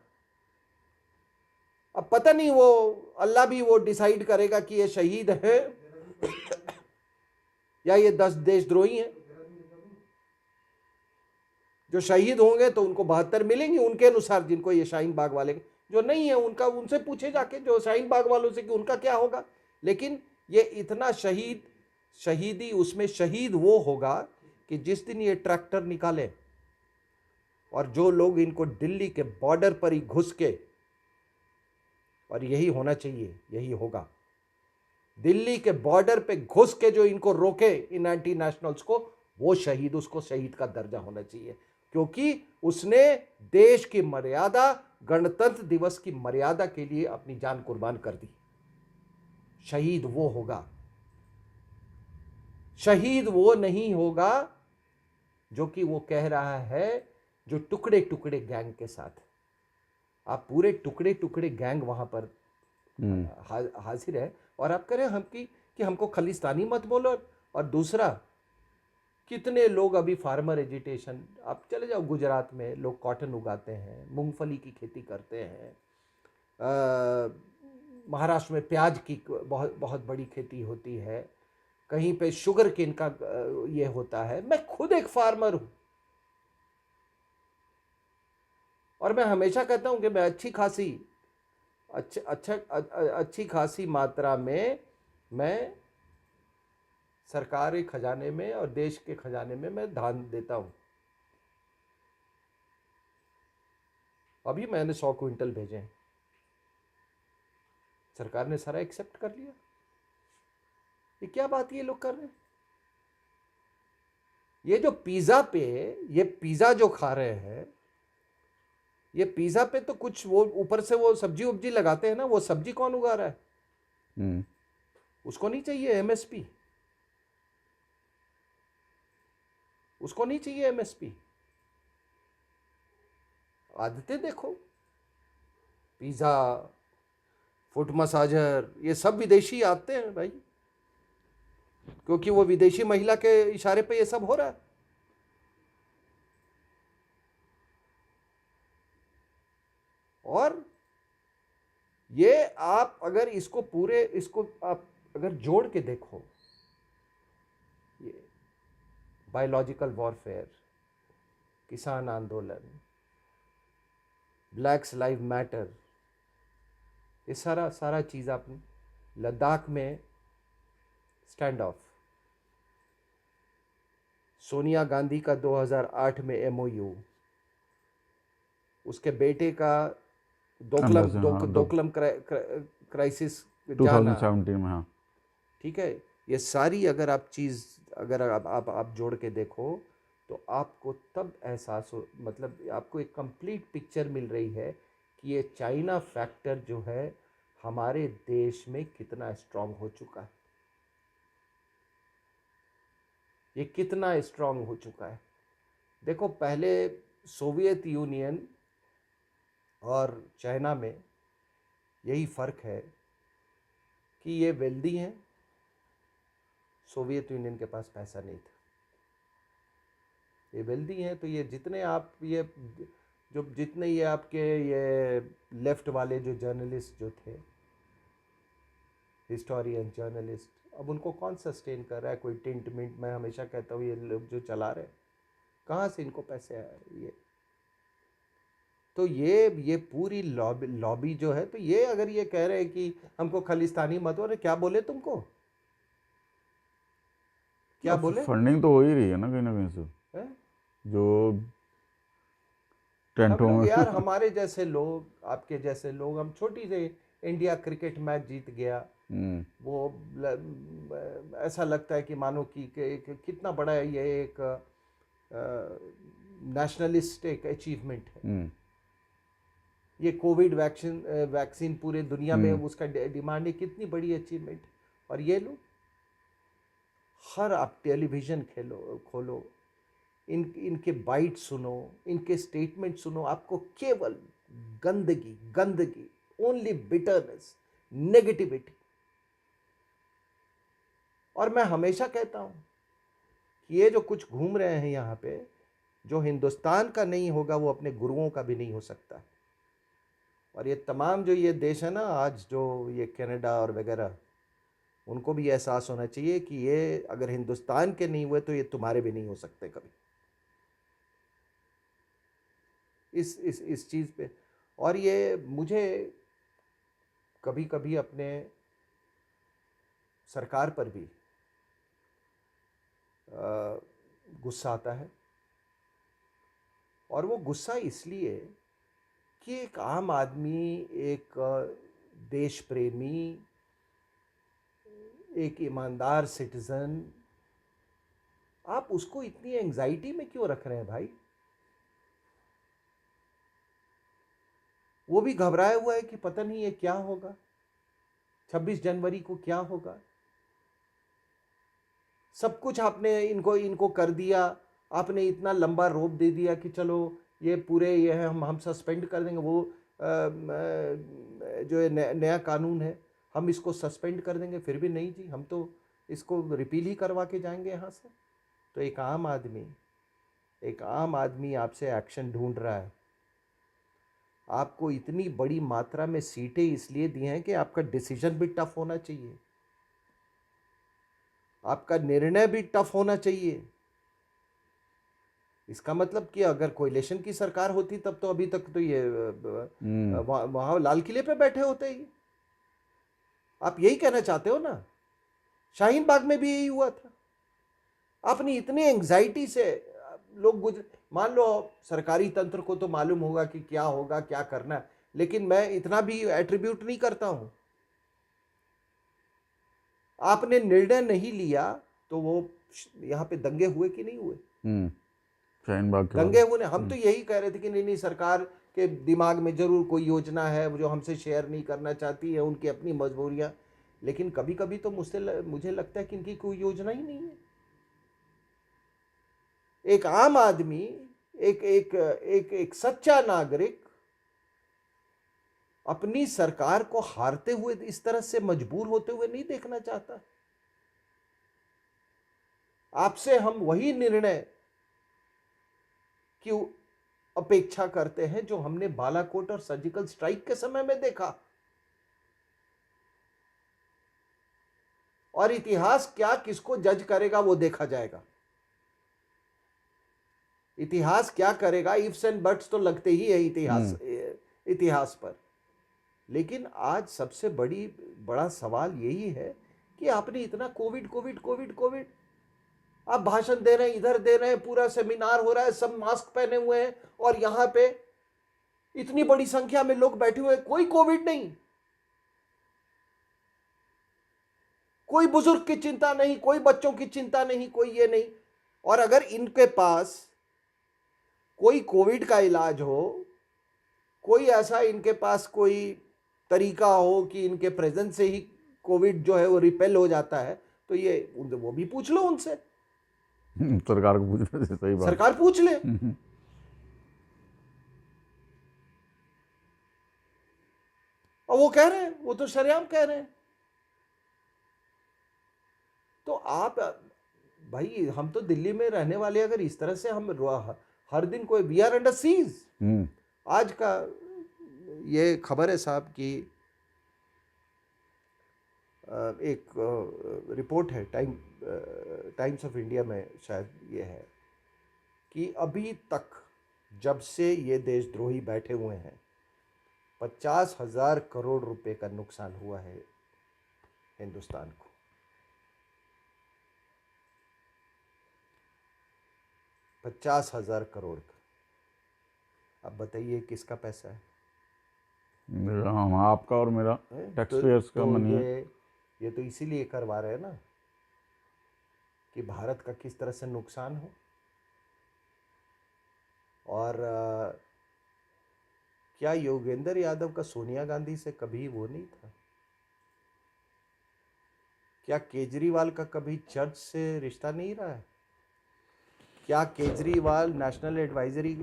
अब पता नहीं वो अल्लाह भी वो डिसाइड करेगा कि ये शहीद है या ये 10 देशद्रोही हैं। जो शहीद होंगे तो उनको 72 मिलेंगे उनके अनुसार, जिनको ये शाहीन बाग वाले, जो नहीं है उनका उनसे पूछे जाके जो शाहीन बाग वालों से कि उनका क्या होगा। लेकिन ये इतना शहीदी उसमें शहीद वो होगा कि जिस दिन ये ट्रैक्टर निकाले और जो लोग इनको दिल्ली के बॉर्डर पर ही घुस के, और यही होना चाहिए, यही होगा, दिल्ली के बॉर्डर पे घुस के जो इनको रोके इन एंटी नेशनल्स को, वो शहीद, उसको शहीद का दर्जा होना चाहिए, क्योंकि उसने देश की मर्यादा, गणतंत्र दिवस की मर्यादा के लिए अपनी जान कुर्बान कर दी। शहीद वो होगा, शहीद वो नहीं होगा जो कि वो कह रहा है जो टुकड़े टुकड़े गैंग के साथ। आप पूरे टुकड़े टुकड़े गैंग वहां पर हाजिर है और आप करें हम कि हमको खालिस्तानी मत बोलो। और दूसरा, कितने लोग अभी फार्मर एजिटेशन, आप चले जाओ गुजरात में, लोग कॉटन उगाते हैं, मूंगफली की खेती करते हैं, महाराष्ट्र में प्याज की बहुत बहुत बड़ी खेती होती है, कहीं पे शुगर केन का ये होता है। मैं खुद एक फार्मर हूं और मैं हमेशा कहता हूं कि मैं अच्छी खासी मात्रा में मैं सरकारी खजाने में और देश के खजाने में मैं दान देता हूं। अभी मैंने 100 क्विंटल भेजे हैं, सरकार ने सारा एक्सेप्ट कर लिया। ये क्या बात ये लोग कर रहे हैं? ये जो पिज्जा जो खा रहे हैं, ये पिज्जा पे तो कुछ वो ऊपर से वो सब्जी उब्जी लगाते हैं ना, वो सब्जी कौन उगा रहा है? उसको नहीं चाहिए एमएसपी, उसको नहीं चाहिए एमएसपी। आदतें देखो, पिज्जा, फुट मसाजर, ये सब विदेशी आते हैं भाई, क्योंकि वो विदेशी महिला के इशारे पे ये सब हो रहा है। और ये आप अगर इसको आप अगर जोड़ के देखो, ये बायोलॉजिकल वॉरफेयर, किसान आंदोलन, ब्लैक्स लाइव मैटर, ये सारा चीज आपने, लद्दाख में स्टैंड ऑफ, सोनिया गांधी का 2008 में एमओयू, उसके बेटे का दोकलम क्राइसिस जाना, 2017 में। हाँ, ठीक है। ये सारी अगर आप चीज़ अगर आप जोड़ के देखो तो आपको तब एहसास हो, मतलब आपको एक कंप्लीट पिक्चर मिल रही है कि ये चाइना फैक्टर जो है हमारे देश में कितना स्ट्रांग हो चुका है, ये कितना स्ट्रांग हो चुका है। देखो, पहले सोवियत यूनियन और चाइना में यही फ़र्क है कि ये वेल्दी हैं, सोवियत यूनियन के पास पैसा नहीं था। ये वेल्दी हैं तो ये जितने ये आपके ये लेफ्ट वाले जो जर्नलिस्ट जो थे, हिस्टोरियन जर्नलिस्ट, अब उनको कौन सस्टेन कर रहा है? कोई टिंट मिंट, मैं हमेशा कहता हूँ ये लोग जो चला रहे हैं, कहाँ से इनको पैसे आ रहे? ये तो ये पूरी लॉबी जो है, तो ये अगर ये कह रहे हैं कि हमको खालिस्तानी मत, और क्या बोले तुमको, क्या बोले? फंडिंग तो हो ही रही है ना कहीं से है? जो हम टेंटों लोग में यार, हमारे जैसे लोग, आपके जैसे लोग, हम छोटी से इंडिया क्रिकेट मैच जीत गया, वो ऐसा लगता है कि मानो कि कितना बड़ा है ये एक नेशनलिस्ट एक अचीवमेंट है। ये कोविड वैक्सीन पूरे दुनिया में उसका डिमांड है, कितनी बड़ी अचीवमेंट। और ये लोग हर आप टेलीविज़न खोलो, इनके बाइट सुनो, इनके स्टेटमेंट सुनो, आपको केवल गंदगी गंदगी, ओनली बिटरनेस, नेगेटिविटी। और मैं हमेशा कहता हूँ कि ये जो कुछ घूम रहे हैं यहाँ पे, जो हिंदुस्तान का नहीं होगा वो अपने गुरुओं का भी नहीं हो सकता। और ये तमाम जो ये देश है ना आज, जो ये कनाडा और वगैरह, उनको भी एहसास होना चाहिए कि ये अगर हिंदुस्तान के नहीं हुए तो ये तुम्हारे भी नहीं हो सकते कभी। इस चीज़ पे। और ये मुझे कभी कभी अपने सरकार पर भी गुस्सा आता है। और वो गुस्सा इसलिए कि एक आम आदमी, एक देश प्रेमी, एक ईमानदार सिटीजन, आप उसको इतनी एंजाइटी में क्यों रख रहे हैं भाई? वो भी घबराया हुआ है कि पता नहीं ये क्या होगा, 26 जनवरी को क्या होगा। सब कुछ आपने इनको कर दिया, आपने इतना लंबा रोप दे दिया कि चलो ये पूरे ये है, हम सस्पेंड कर देंगे। वो जो नया कानून है हम इसको सस्पेंड कर देंगे, फिर भी नहीं जी, हम तो इसको रिपील ही करवा के जाएंगे यहाँ से। तो एक आम आदमी आपसे एक्शन ढूंढ रहा है। आपको इतनी बड़ी मात्रा में सीटें इसलिए दी हैं कि आपका डिसीजन भी टफ होना चाहिए, आपका निर्णय भी टफ होना चाहिए। इसका मतलब कि अगर कोalition की सरकार होती तब तो अभी तक तो ये वहां लाल किले पे बैठे होते ही। आप यही कहना चाहते हो ना? शाहीन बाग में भी यही हुआ था। अपनी इतनी एंग्जाइटी से लोग मान लो सरकारी तंत्र को तो मालूम होगा कि क्या होगा, क्या करना है, लेकिन मैं इतना भी एट्रीब्यूट नहीं करता हूं। आपने निर्णय नहीं लिया तो वो यहां पे दंगे हुए कि नहीं हुए? शाहीन बाग के दंगे बाद हुए। हम तो यही कह रहे थे कि नहीं, सरकार के दिमाग में जरूर कोई योजना है जो हमसे शेयर नहीं करना चाहती है, उनकी अपनी मजबूरियां। लेकिन कभी कभी तो मुझे लगता है कि इनकी कोई योजना ही नहीं है। एक आम आदमी, एक एक एक एक सच्चा नागरिक अपनी सरकार को हारते हुए, इस तरह से मजबूर होते हुए नहीं देखना चाहता। आपसे हम वही निर्णय की अपेक्षा करते हैं जो हमने बालाकोट और सर्जिकल स्ट्राइक के समय में देखा। और इतिहास क्या किसको जज करेगा वो देखा जाएगा। इतिहास क्या करेगा, इफ्स एंड बट्स तो लगते ही है इतिहास पर। लेकिन आज सबसे बड़ा सवाल यही है कि आपने इतना कोविड कोविड कोविड कोविड, आप भाषण दे रहे हैं, इधर दे रहे हैं, पूरा सेमिनार हो रहा है, सब मास्क पहने हुए हैं, और यहां पे इतनी बड़ी संख्या में लोग बैठे हुए हैं, कोई कोविड नहीं, कोई बुजुर्ग की चिंता नहीं, कोई बच्चों की चिंता नहीं, कोई ये नहीं। और अगर इनके पास कोई कोविड का इलाज हो, कोई ऐसा इनके पास कोई तरीका हो कि इनके प्रेजेंस से ही कोविड जो है वो रिपेल हो जाता है, तो ये वो भी पूछ लो उनसे। सरकार को पूछना चाहिए, सही बात। सरकार पूछ ले। और वो कह रहे हैं, वो तो शरेआम कह रहे हैं। तो आप भाई, हम तो दिल्ली में रहने वाले, अगर इस तरह से हम हर दिन कोई, वी आर अंडर सीज। आज का ये खबर है साहब कि एक रिपोर्ट है टाइम्स ऑफ इंडिया में, शायद ये है कि अभी तक जब से ये देशद्रोही बैठे हुए हैं 50,000 करोड़ रुपए का नुकसान हुआ है हिंदुस्तान को। 50,000 करोड़ का। अब बताइए किसका पैसा है? हम, आपका और मेरा, टैक्स पेयर्स का मनी है। ये तो इसीलिए करवा रहे हैं ना कि भारत का किस तरह से नुकसान हो। और क्या योगेंद्र यादव का सोनिया गांधी से कभी वो नहीं था? क्या केजरीवाल का कभी चर्च से रिश्ता नहीं रहा है? क्या केजरीवाल नेशनल एडवाइजरी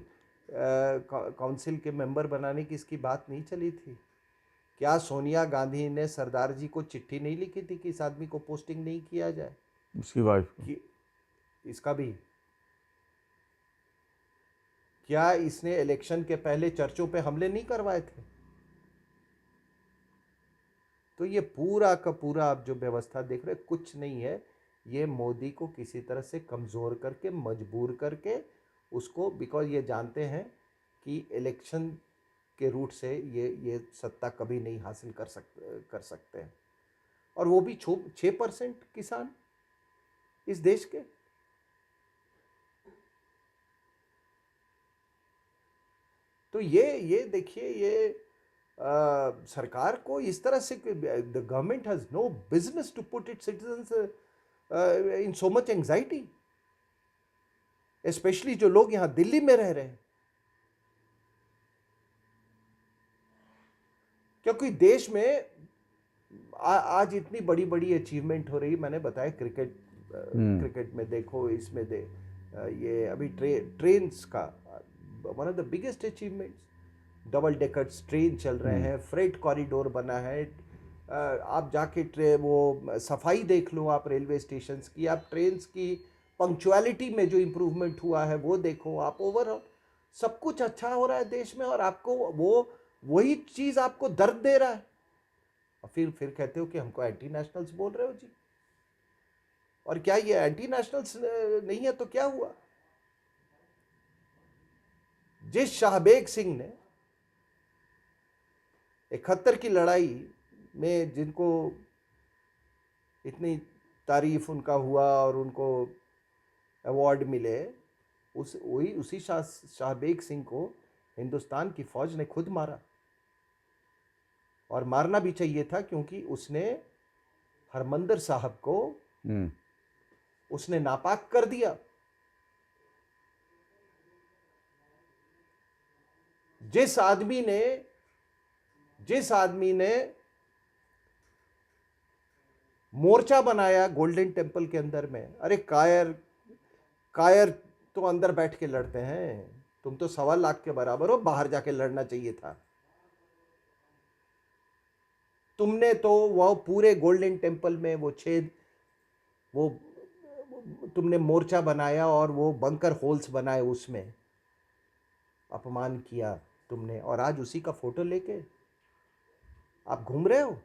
काउंसिल के मेंबर बनाने की इसकी बात नहीं चली थी? क्या सोनिया गांधी ने सरदार जी को चिट्ठी नहीं लिखी थी कि इस आदमी को पोस्टिंग नहीं किया जाए? उसकी वाइफ को। कि इसका भी, क्या इसने इलेक्शन के पहले चर्चों पे हमले नहीं करवाए थे? तो ये पूरा का पूरा आप जो व्यवस्था देख रहे हैं, कुछ नहीं है, ये मोदी को किसी तरह से कमज़ोर करके, मजबूर करके उसको, बिकॉज ये जानते हैं कि इलेक्शन के रूट से ये सत्ता कभी नहीं हासिल कर सकते हैं। और वो भी 6% किसान इस देश के। तो ये देखिए, ये सरकार को इस तरह से, the government has no business to put it citizens in so much anxiety, specially जो लोग यहां दिल्ली में रह रहे हैं। क्योंकि देश में आज इतनी बड़ी बड़ी अचीवमेंट हो रही, मैंने बताया क्रिकेट में देखो, इसमें ये अभी ट्रेन्स का one of the biggest achievements, double deckers train चल रहे हैं, फ्रेट कॉरिडोर बना है। आप जाके वो सफाई देख लो आप रेलवे स्टेशन की, आप ट्रेन्स की पंक्चुअलिटी में जो इम्प्रूवमेंट हुआ है वो देखो आप। ओवरऑल सब कुछ अच्छा हो रहा है देश में, और आपको वही चीज़ आपको दर्द दे रहा है। और फिर कहते हो कि हमको एंटी नेशनल्स बोल रहे हो जी। और क्या ये एंटी नेशनल्स नहीं है तो क्या हुआ? जिस शाहबेग सिंह ने 71 की लड़ाई में, जिनको इतनी तारीफ उनका हुआ और उनको अवार्ड मिले, उसी शाहबेग सिंह को हिंदुस्तान की फौज ने खुद मारा। और मारना भी चाहिए था, क्योंकि उसने हरमंदिर साहब को उसने नापाक कर दिया। जिस आदमी ने मोर्चा बनाया गोल्डन टेम्पल के अंदर में, अरे कायर तो अंदर बैठ के लड़ते हैं, तुम तो 1.25 लाख के बराबर हो, बाहर जाके लड़ना चाहिए था। तुमने तो वह पूरे गोल्डन टेम्पल में वो तुमने मोर्चा बनाया और वो बंकर होल्स बनाए, उसमें अपमान किया तुमने, और आज उसी का फोटो लेके आप घूम रहे हो।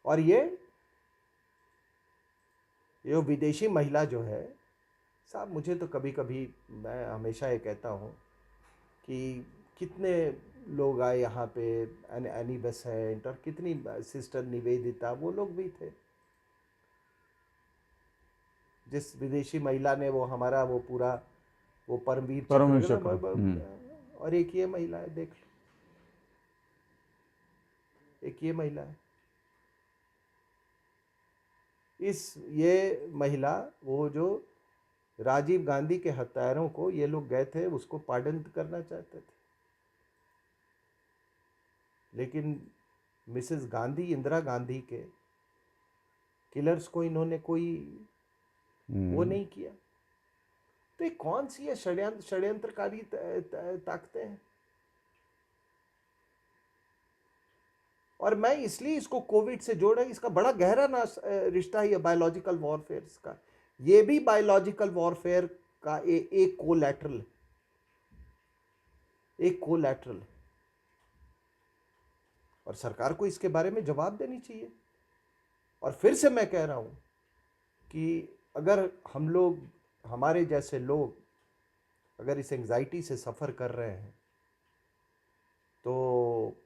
और ये विदेशी महिला जो है साहब, मुझे तो कभी कभी, मैं हमेशा ये कहता हूँ कि कितने लोग आए यहाँ पे, एनी बेसेंट और कितनी सिस्टर निवेदिता, वो लोग भी थे। जिस विदेशी महिला ने वो हमारा वो पूरा वो परमवीर परमवीर चक्र, चक्र। और एक ये महिला है, देख लो, एक ये महिला है। ये महिला, वो जो राजीव गांधी के हत्यारों को ये लोग गए थे उसको पार्डन करना चाहते थे, लेकिन मिसेस गांधी, इंदिरा गांधी के किलर्स को इन्होंने कोई वो नहीं किया। तो ये कौन सी है षड्यंत्रकारी ताकतें हैं? और मैं इसलिए इसको कोविड से जोड़ा, इसका बड़ा गहरा रिश्ता है बायोलॉजिकल वॉरफेयर का। ये भी बायोलॉजिकल वॉरफेयर का एक कोलैटरल, और सरकार को इसके बारे में जवाब देनी चाहिए। और फिर से मैं कह रहा हूं कि अगर हम लोग, हमारे जैसे लोग अगर इस एंजाइटी से सफ़र कर रहे हैं, तो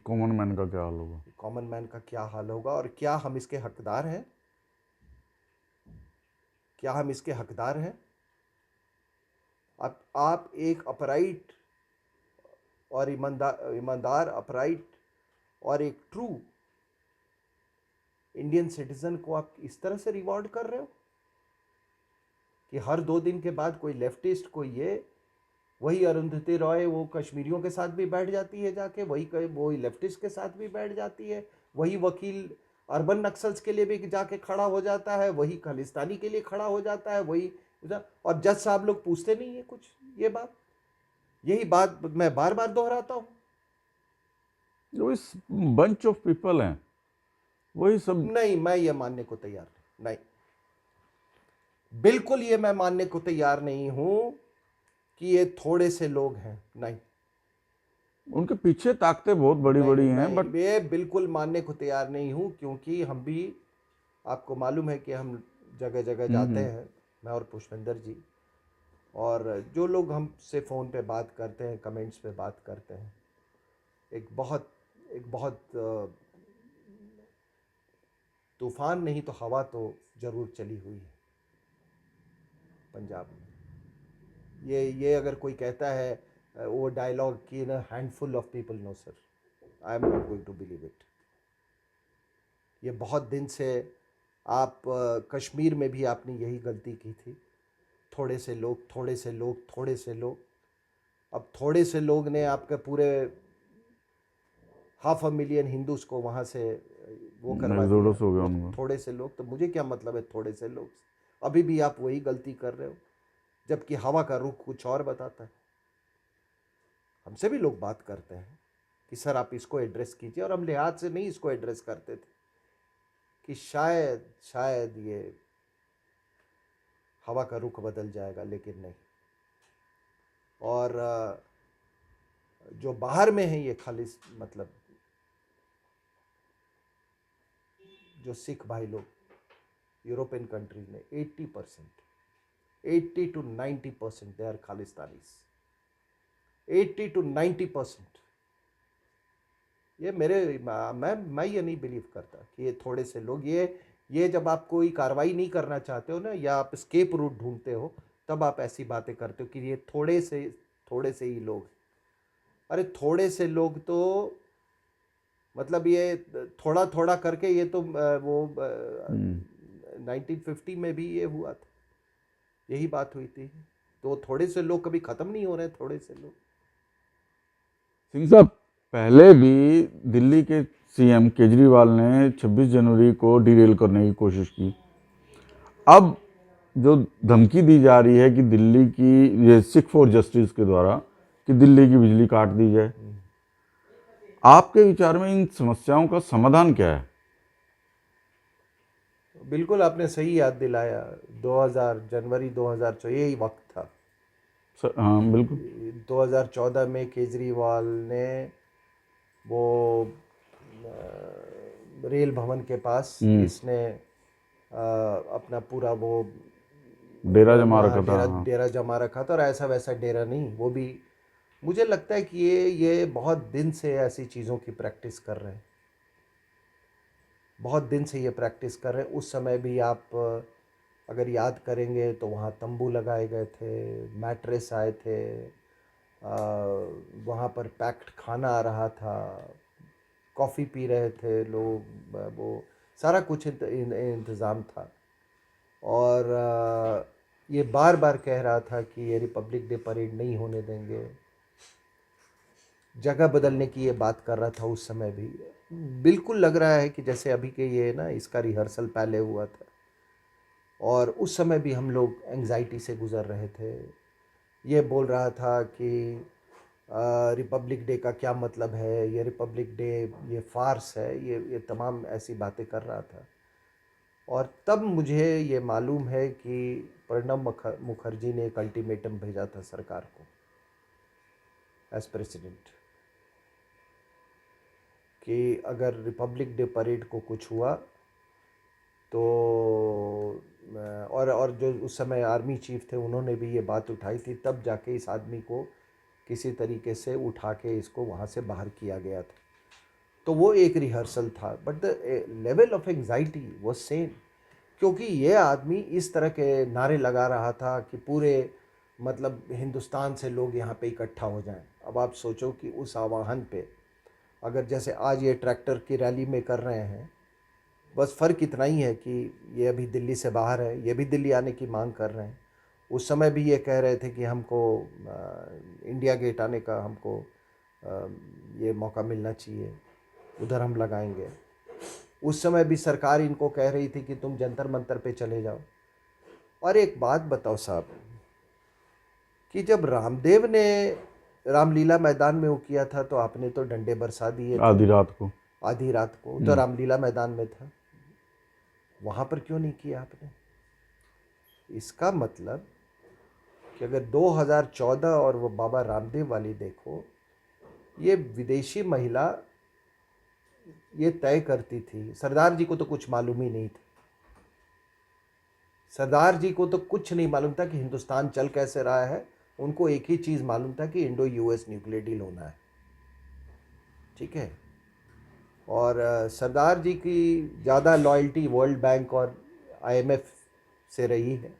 कॉमन मैन का क्या हाल होगा? कॉमन मैन का क्या हाल होगा? और क्या हम इसके हकदार हैं? क्या हम इसके हकदार हैं? आप एक अपराइट और ईमानदार अपराइट और एक ट्रू इंडियन सिटीजन को आप इस तरह से रिवॉर्ड कर रहे हो कि हर 2 दिन के बाद कोई लेफ्टिस्ट, कोई ये वही अरुंधति रॉय वो कश्मीरियों के साथ भी बैठ जाती है जाके, वही लेफ्टिस्ट के साथ भी बैठ जाती है, वही वकील अर्बन नक्सल्स के लिए भी जाके खड़ा हो जाता है, वही खालिस्तानी के लिए खड़ा हो जाता है, वही। और जज साहब लोग पूछते नहीं है कुछ। ये बात, यही बात मैं बार बार दोहराता हूँ। जो इस बंच ऑफ पीपल हैं वही सब। नहीं, मैं ये मानने को तैयार नहीं, बिल्कुल ये मैं मानने को तैयार नहीं हूं कि ये थोड़े से लोग हैं। नहीं, उनके पीछे ताकतें बहुत बड़ी नहीं, बड़ी हैं, नहीं, बट ये बिल्कुल मानने को तैयार नहीं हूं, क्योंकि हम भी, आपको मालूम है कि हम जगह जगह जाते हैं, मैं और पुष्पेंद्र जी, और जो लोग हमसे फ़ोन पे बात करते हैं, कमेंट्स पे बात करते हैं, एक बहुत तूफान नहीं तो हवा तो ज़रूर चली हुई है पंजाब में। ये अगर कोई कहता है वो डायलॉग कि ना handful of people, no sir, I am not going to believe it. ये बहुत दिन से आप कश्मीर में भी आपने यही गलती की थी, थोड़े से लोग, थोड़े से लोग, थोड़े से लोग। अब थोड़े से लोग ने आपके पूरे 500,000 हिंदूज को वहाँ से वो करवा दिया। एक्सोडस हो गया वो उनका। थोड़े से लोग, तो मुझे क्या मतलब है थोड़े से लोग से? अभी भी आप वही गलती कर रहे हो, जबकि हवा का रुख कुछ और बताता है। हमसे भी लोग बात करते हैं कि सर आप इसको एड्रेस कीजिए, और हम लिहाज से नहीं इसको एड्रेस करते थे कि शायद ये हवा का रुख बदल जाएगा, लेकिन नहीं। और जो बाहर में है ये खालिस, मतलब जो सिख भाई लोग यूरोपियन कंट्रीज में 80%, 80 to 90% they are Khalistanis, 80 to 90%। ये मैं ये नहीं बिलीव करता कि ये थोड़े से लोग, ये जब आप कोई कार्रवाई नहीं करना चाहते हो ना, या आप स्केप रूट ढूंढते हो, तब आप ऐसी बातें करते हो कि ये थोड़े से ही लोग। अरे थोड़े से लोग तो मतलब ये थोड़ा थोड़ा करके ये तो वो 1950 में भी ये हुआ था, यही बात हुई थी। तो थोड़े से लोग कभी ख़त्म नहीं हो रहे, थोड़े से लोग। सिंह साहब, पहले भी दिल्ली के सीएम केजरीवाल ने 26 जनवरी को डीरेल करने की कोशिश की। अब जो धमकी दी जा रही है कि दिल्ली की, ये सिख फॉर जस्टिस के द्वारा, कि दिल्ली की बिजली काट दी जाए, आपके विचार में इन समस्याओं का समाधान क्या है? बिल्कुल आपने सही याद दिलाया, 2000 जनवरी 2004 यही वक्त था। हाँ बिल्कुल। 2014 में केजरीवाल ने वो रेल भवन के पास इसने अपना पूरा वो डेरा जमा रखा था। डेरा हाँ, डेरा जमा रखा था, और ऐसा वैसा डेरा नहीं, वो भी मुझे लगता है कि ये बहुत दिन से ऐसी चीज़ों की प्रैक्टिस कर रहे हैं, बहुत दिन से ये प्रैक्टिस कर रहे हैं। उस समय भी आप अगर याद करेंगे तो वहाँ तंबू लगाए गए थे, मैट्रेस आए थे, वहाँ पर पैक्ड खाना आ रहा था, कॉफ़ी पी रहे थे लोग, वो सारा कुछ इंतज़ाम था। और ये बार बार कह रहा था कि ये रिपब्लिक डे परेड नहीं होने देंगे, जगह बदलने की ये बात कर रहा था उस समय भी। बिल्कुल लग रहा है कि जैसे अभी के ये ना, इसका रिहर्सल पहले हुआ था, और उस समय भी हम लोग एंग्जाइटी से गुज़र रहे थे। ये बोल रहा था कि रिपब्लिक डे का क्या मतलब है, ये रिपब्लिक डे ये फार्स है, ये तमाम ऐसी बातें कर रहा था। और तब मुझे ये मालूम है कि प्रणब मुखर्जी ने एक अल्टीमेटम भेजा था सरकार को एज प्रेसिडेंट, कि अगर रिपब्लिक डे परेड को कुछ हुआ तो और जो उस समय आर्मी चीफ थे उन्होंने भी ये बात उठाई थी, तब जाके इस आदमी को किसी तरीके से उठा के इसको वहाँ से बाहर किया गया था। तो वो एक रिहर्सल था, but the level of anxiety was same, क्योंकि ये आदमी इस तरह के नारे लगा रहा था कि पूरे मतलब हिंदुस्तान से लोग यहाँ पे इकट्ठा हो जाएं। अब आप सोचो कि उस आह्वान पे, अगर जैसे आज ये ट्रैक्टर की रैली में कर रहे हैं, बस फ़र्क इतना ही है कि ये अभी दिल्ली से बाहर है, ये भी दिल्ली आने की मांग कर रहे हैं, उस समय भी ये कह रहे थे कि हमको इंडिया गेट आने का हमको ये मौका मिलना चाहिए, उधर हम लगाएंगे। उस समय भी सरकार इनको कह रही थी कि तुम जंतर मंतर पे चले जाओ। और एक बात बताओ साहब, कि जब रामदेव ने रामलीला मैदान में वो किया था तो आपने तो डंडे बरसा दिए थे आधी रात को। आधी रात को, तो रामलीला मैदान में था, वहां पर क्यों नहीं किया आपने? इसका मतलब कि अगर 2014 और वो बाबा रामदेव वाली देखो, ये विदेशी महिला ये तय करती थी। सरदार जी को तो कुछ मालूम ही नहीं था। सरदार जी को तो कुछ नहीं मालूम था कि हिंदुस्तान चल कैसे रहा है। उनको एक ही चीज़ मालूम था कि इंडो यूएस न्यूक्लियर डील होना है, ठीक है। और सरदार जी की ज़्यादा लॉयल्टी वर्ल्ड बैंक और आईएमएफ से रही है।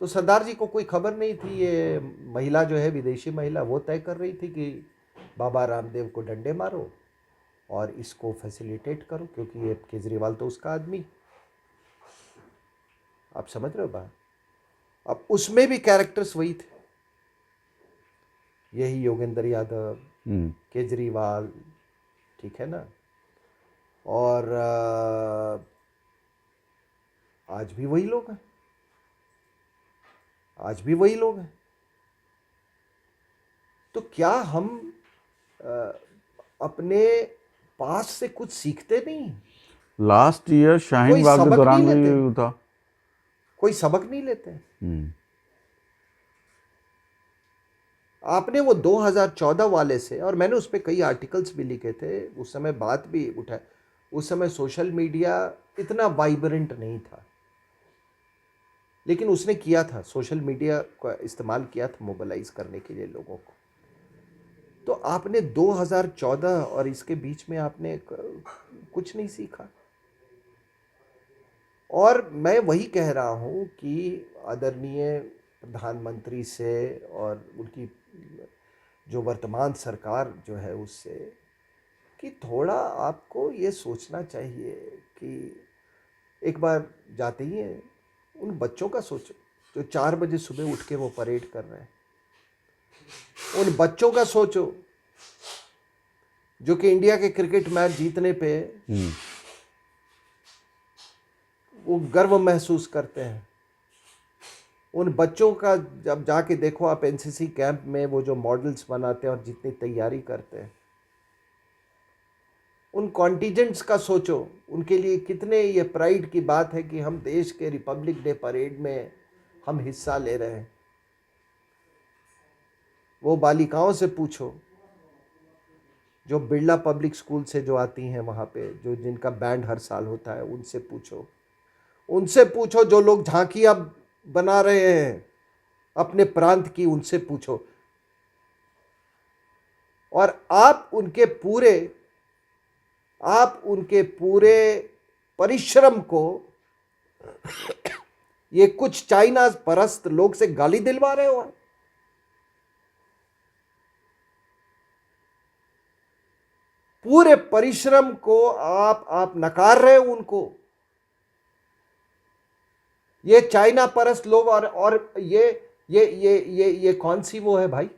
तो सरदार जी को कोई खबर नहीं थी, ये महिला जो है विदेशी महिला वो तय कर रही थी कि बाबा रामदेव को डंडे मारो और इसको फैसिलिटेट करो, क्योंकि ये केजरीवाल तो उसका आदमी। आप समझ रहे हो बात? अब उसमें भी कैरेक्टर्स वही थे, यही योगेंद्र यादव, केजरीवाल, ठीक है ना। और आज भी वही लोग हैं, आज भी वही लोग हैं। तो क्या हम अपने पास से कुछ सीखते नहीं? लास्ट ईयर शाहीन कोई बाग के सबक दौरान नहीं भी लेते? ये था। कोई सबक नहीं लेते? हम्म। आपने वो 2014 वाले से, और मैंने उस पर कई आर्टिकल्स भी लिखे थे, उस समय बात भी उठा। उस समय सोशल मीडिया इतना वाइब्रेंट नहीं था, लेकिन उसने किया था, सोशल मीडिया का इस्तेमाल किया था मोबिलाइज करने के लिए लोगों को। तो आपने 2014 और इसके बीच में आपने कुछ नहीं सीखा। और मैं वही कह रहा हूँ कि आदरणीय प्रधानमंत्री से और उनकी जो वर्तमान सरकार जो है उससे, कि थोड़ा आपको ये सोचना चाहिए कि एक बार जाते ही हैं उन बच्चों का सोचो जो 4 बजे सुबह उठ के वो परेड कर रहे हैं। उन बच्चों का सोचो जो कि इंडिया के क्रिकेट मैच जीतने पे वो गर्व महसूस करते हैं। उन बच्चों का जब जाके देखो आप एनसीसी कैंप में, वो जो मॉडल्स बनाते हैं और जितनी तैयारी करते हैं, उन कॉन्टिजेंट्स का सोचो, उनके लिए कितने ये प्राइड की बात है कि हम देश के रिपब्लिक डे परेड में हम हिस्सा ले रहे हैं। वो बालिकाओं से पूछो जो बिरला पब्लिक स्कूल से जो आती हैं वहाँ पे, जो जिनका बैंड हर साल होता है, उनसे पूछो। उनसे पूछो जो लोग झांकियाँ बना रहे हैं अपने प्रांत की, उनसे पूछो। और आप उनके पूरे परिश्रम को ये कुछ चाइना परस्त लोग से गाली दिलवा रहे हो। पूरे परिश्रम को आप नकार रहे हो उनको। ये चाइना परस्त लोग, और ये कौन सी वो है भाई?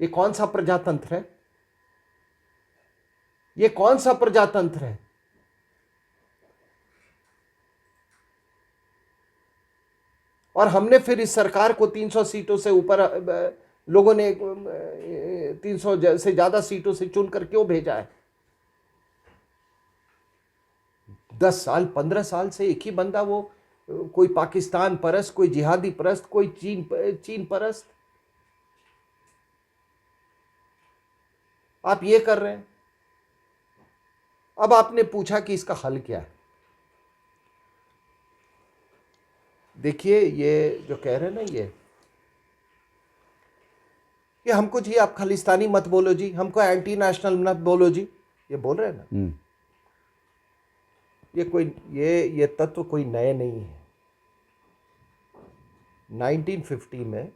ये कौन सा प्रजातंत्र है? ये कौन सा प्रजातंत्र है? और हमने फिर इस सरकार को 300 सीटों से ऊपर, लोगों ने 300 से ज्यादा सीटों से चुनकर क्यों भेजा है? 10 साल 15 साल से एक ही बंदा, वो कोई पाकिस्तान परस्त, कोई जिहादी परस्त, कोई चीन परस्त, आप ये कर रहे हैं। अब आपने पूछा कि इसका हल क्या है। देखिए, ये जो कह रहे हैं ना, ये हमको जी आप खालिस्तानी मत बोलो जी, हमको एंटी नेशनल मत बोलो जी, ये बोल रहे हैं ना। ये तत्व कोई नए नहीं है। 1950 में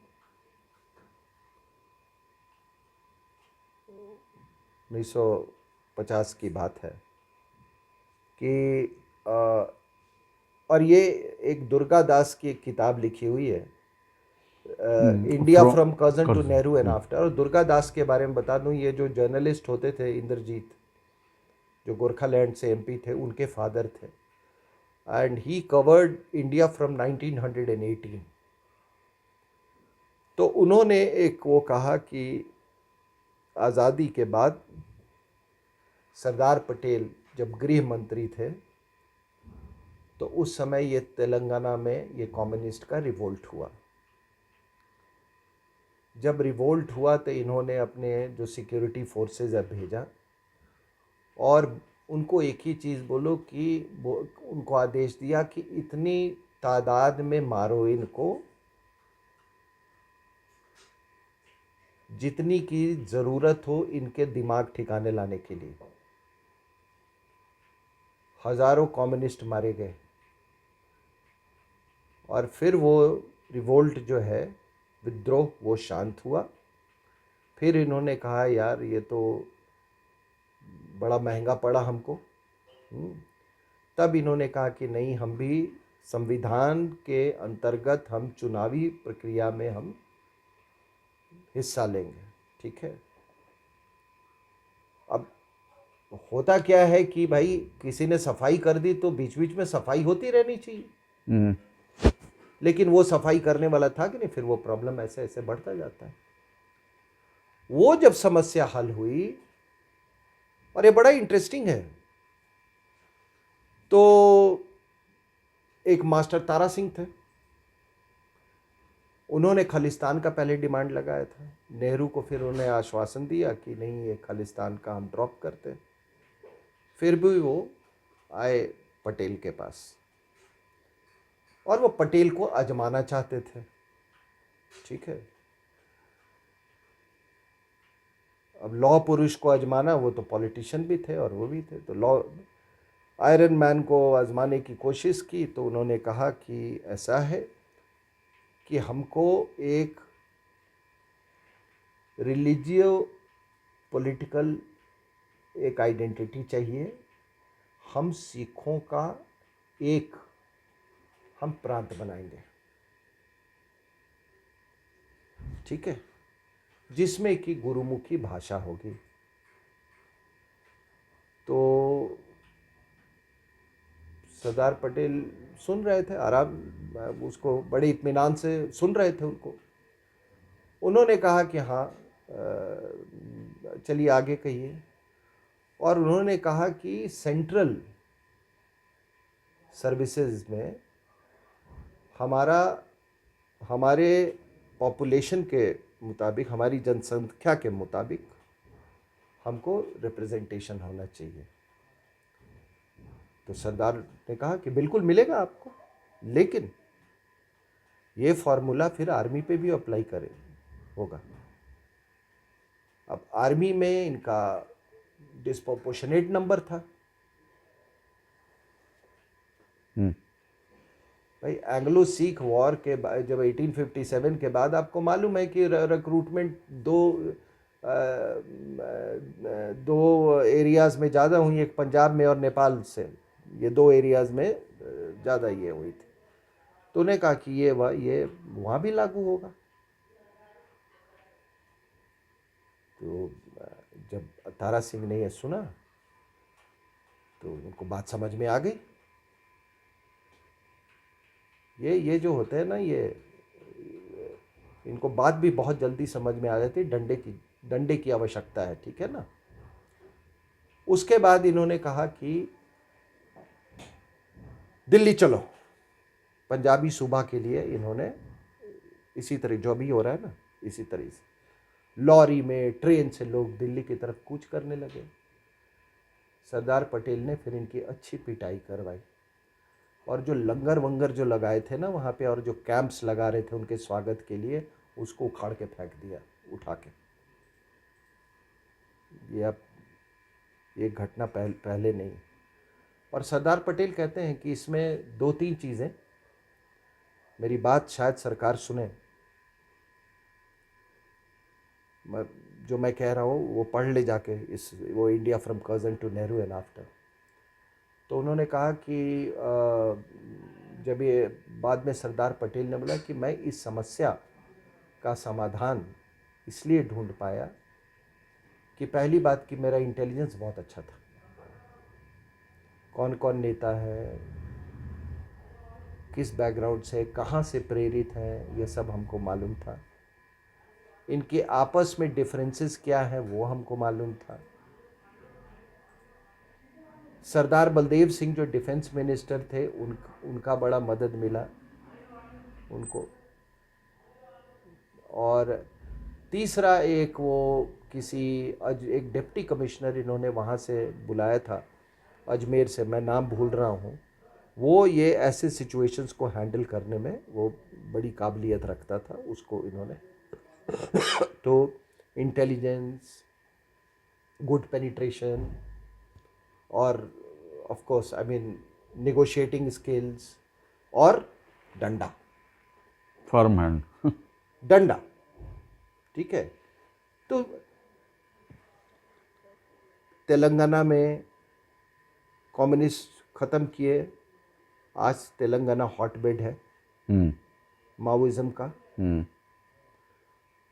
1950 की बात है कि और ये एक दुर्गा दास की एक किताब लिखी हुई है, India from from Curzon to Curzon. Nehru and after. और दुर्गा दास के बारे में बता दूं, ये जो जर्नलिस्ट होते थे इंद्रजीत, जो गोरखालैंड से एमपी थे, उनके फादर थे। And he covered India from 1918। तो उन्होंने एक वो कहा कि आज़ादी के बाद सरदार पटेल जब गृह मंत्री थे, तो उस समय ये तेलंगाना में ये कम्युनिस्ट का रिवोल्ट हुआ। जब रिवोल्ट हुआ तो इन्होंने अपने जो सिक्योरिटी फोर्सेस है भेजा, और उनको एक ही चीज़ बोलो कि उनको आदेश दिया कि इतनी तादाद में मारो इनको जितनी की ज़रूरत हो इनके दिमाग ठिकाने लाने के लिए। हज़ारों कम्युनिस्ट मारे गए, और फिर वो रिवोल्ट जो है, विद्रोह, वो शांत हुआ। फिर इन्होंने कहा यार ये तो बड़ा महंगा पड़ा हमको। तब इन्होंने कहा कि नहीं, हम भी संविधान के अंतर्गत हम चुनावी प्रक्रिया में हम हिस्सा लेंगे। ठीक है। अब होता क्या है कि भाई किसी ने सफाई कर दी तो बीच बीच में सफाई होती रहनी चाहिए, हम्म, लेकिन वो सफाई करने वाला था कि नहीं, फिर वो प्रॉब्लम ऐसे ऐसे बढ़ता जाता है। वो जब समस्या हल हुई, और ये बड़ा इंटरेस्टिंग है, तो एक मास्टर तारा सिंह थे, उन्होंने खालिस्तान का पहले डिमांड लगाया था। नेहरू को फिर उन्होंने आश्वासन दिया कि नहीं, ये खालिस्तान का हम ड्रॉप करते। फिर भी वो आए पटेल के पास, और वो पटेल को आजमाना चाहते थे। ठीक है। अब लॉ पुरुष को आजमाना, वो तो पॉलिटिशियन भी थे और वो भी थे, तो लॉ आयरन मैन को आजमाने की कोशिश की। तो उन्होंने कहा कि ऐसा है कि हमको एक रिलीजियो पॉलिटिकल एक आइडेंटिटी चाहिए। हम सिखों का एक हम प्रांत बनाएंगे, ठीक है, जिसमें कि गुरुमुखी भाषा होगी। तो सरदार पटेल सुन रहे थे, आराम, उसको बड़े इत्मीनान से सुन रहे थे उनको। उन्होंने कहा कि हाँ, चलिए आगे कहिए। और उन्होंने कहा कि सेंट्रल सर्विसेज में हमारे पॉपुलेशन के मुताबिक, हमारी जनसंख्या के मुताबिक हमको रिप्रेजेंटेशन होना चाहिए। तो सरदार ने कहा कि बिल्कुल मिलेगा आपको, लेकिन ये फॉर्मूला फिर आर्मी पे भी अप्लाई करे होगा। अब आर्मी में इनका डिस्प्रोपोर्शनेट नंबर था। भाई एंग्लो सिख वॉर के बाद, जब 1857 के बाद, आपको मालूम है कि रिक्रूटमेंट दो एरियाज़ में ज़्यादा हुई, एक पंजाब में और नेपाल से। ये दो एरियाज़ में ज़्यादा ये हुई थी। तो उन्हें कहा कि ये वहाँ भी लागू होगा। तो जब तारा सिंह ने यह सुना तो उनको बात समझ में आ गई। ये जो होते हैं ना, ये इनको बात भी बहुत जल्दी समझ में आ जाती है। डंडे की आवश्यकता है, ठीक है ना। उसके बाद इन्होंने कहा कि दिल्ली चलो। पंजाबी सूबा के लिए इन्होंने इसी तरह जो भी हो रहा है ना, इसी तरह से लॉरी में, ट्रेन से लोग दिल्ली की तरफ कूच करने लगे। सरदार पटेल ने फिर इनकी अच्छी पिटाई करवाई, और जो लंगर वंगर जो लगाए थे ना वहाँ पे, और जो कैंप्स लगा रहे थे उनके स्वागत के लिए, उसको उखाड़ के फेंक दिया उठा के। ये अब एक घटना पहले नहीं। और सरदार पटेल कहते हैं कि इसमें दो तीन चीज़ें, मेरी बात शायद सरकार सुने, जो मैं कह रहा हूँ वो पढ़ ले जाके, वो India from Curzon to Nehru and after. तो उन्होंने कहा कि जब ये बाद में सरदार पटेल ने बोला कि मैं इस समस्या का समाधान इसलिए ढूंढ पाया कि पहली बात कि मेरा इंटेलिजेंस बहुत अच्छा था, कौन कौन नेता है, किस बैकग्राउंड से, कहाँ से प्रेरित हैं, ये सब हमको मालूम था। इनके आपस में डिफरेंसेस क्या हैं वो हमको मालूम था। सरदार बलदेव सिंह जो डिफेंस मिनिस्टर थे उनका बड़ा मदद मिला उनको। और तीसरा एक वो एक डिप्टी कमिश्नर इन्होंने वहाँ से बुलाया था अजमेर से, मैं नाम भूल रहा हूँ, वो ये ऐसे सिचुएशंस को हैंडल करने में वो बड़ी काबिलियत रखता था, उसको इन्होंने तो इंटेलिजेंस, गुड पेनिट्रेशन और of course I mean negotiating skills और डंडा, फर्म हैंड। डंडा, ठीक है। तो तेलंगाना में कम्युनिस्ट ख़त्म किए, आज तेलंगाना हॉटबेड है माओइज्म का।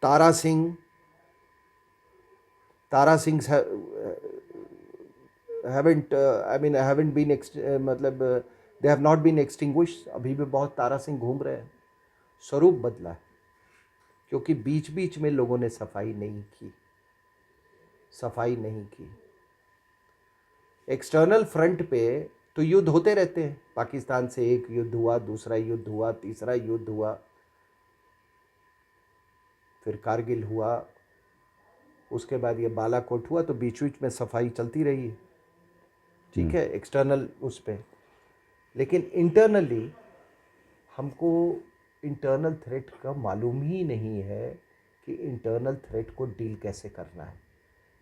तारा सिंह haven't been मतलब they have not been extinguished, अभी भी बहुत तारा सिंह घूम रहे हैं। स्वरूप बदला है क्योंकि बीच बीच में लोगों ने सफाई नहीं की। एक्सटर्नल फ्रंट पे तो युद्ध होते रहते हैं, पाकिस्तान से एक युद्ध हुआ, दूसरा युद्ध हुआ, तीसरा युद्ध हुआ, फिर कारगिल हुआ, उसके बाद ये बालाकोट हुआ, तो बीच बीच में सफाई चलती रही है, ठीक है, एक्सटर्नल उस पे। लेकिन इंटरनली हमको इंटरनल थ्रेट का मालूम ही नहीं है कि इंटरनल थ्रेट को डील कैसे करना है।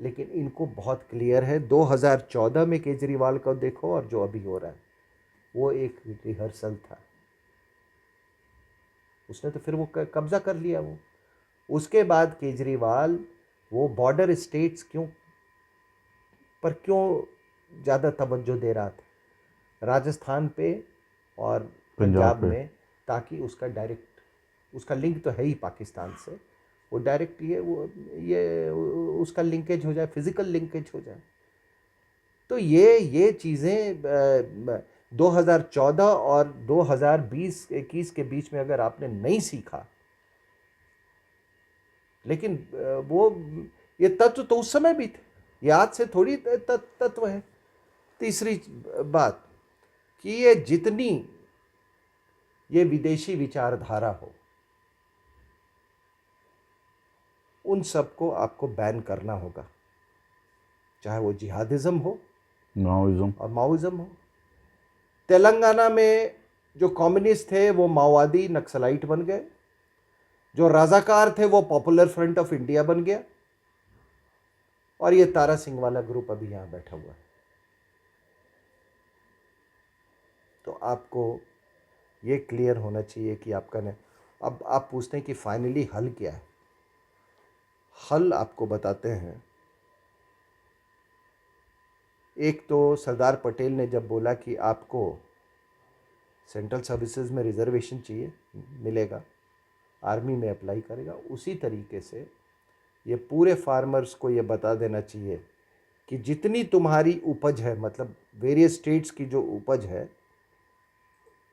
लेकिन इनको बहुत क्लियर है। 2014 में केजरीवाल का देखो और जो अभी हो रहा है वो एक रिहर्सल था। उसने तो फिर वो कब्जा कर लिया वो। उसके बाद केजरीवाल वो बॉर्डर स्टेट्स क्यों ज़्यादा तवज्जो दे रहा था, राजस्थान पे और पंजाब में, ताकि उसका लिंक तो है ही पाकिस्तान से, वो डायरेक्ट ये उसका लिंकेज हो जाए, फिजिकल लिंकेज हो जाए। तो ये चीज़ें 2014 और 2020-21 के बीच में अगर आपने नहीं सीखा, लेकिन वो ये तत्व तो उस समय भी थे, ये आज से थोड़ी तत्व है। तीसरी बात कि ये जितनी ये विदेशी विचारधारा हो, उन सबको आपको बैन करना होगा, चाहे वो जिहादिज्म हो, माओइज्म हो। तेलंगाना में जो कम्युनिस्ट थे वो माओवादी नक्सलाइट बन गए, जो रजाकार थे वो पॉपुलर फ्रंट ऑफ इंडिया बन गया, और ये तारा सिंह वाला ग्रुप अभी यहां बैठा हुआ है। तो आपको ये क्लियर होना चाहिए कि आपका ने अब आप पूछते हैं कि फाइनली हल क्या है। हल आपको बताते हैं। एक तो सरदार पटेल ने जब बोला कि आपको सेंट्रल सर्विसेज में रिजर्वेशन चाहिए, मिलेगा, आर्मी में अप्लाई करेगा, उसी तरीके से ये पूरे फार्मर्स को ये बता देना चाहिए कि जितनी तुम्हारी उपज है, मतलब वेरियस स्टेट्स की जो उपज है,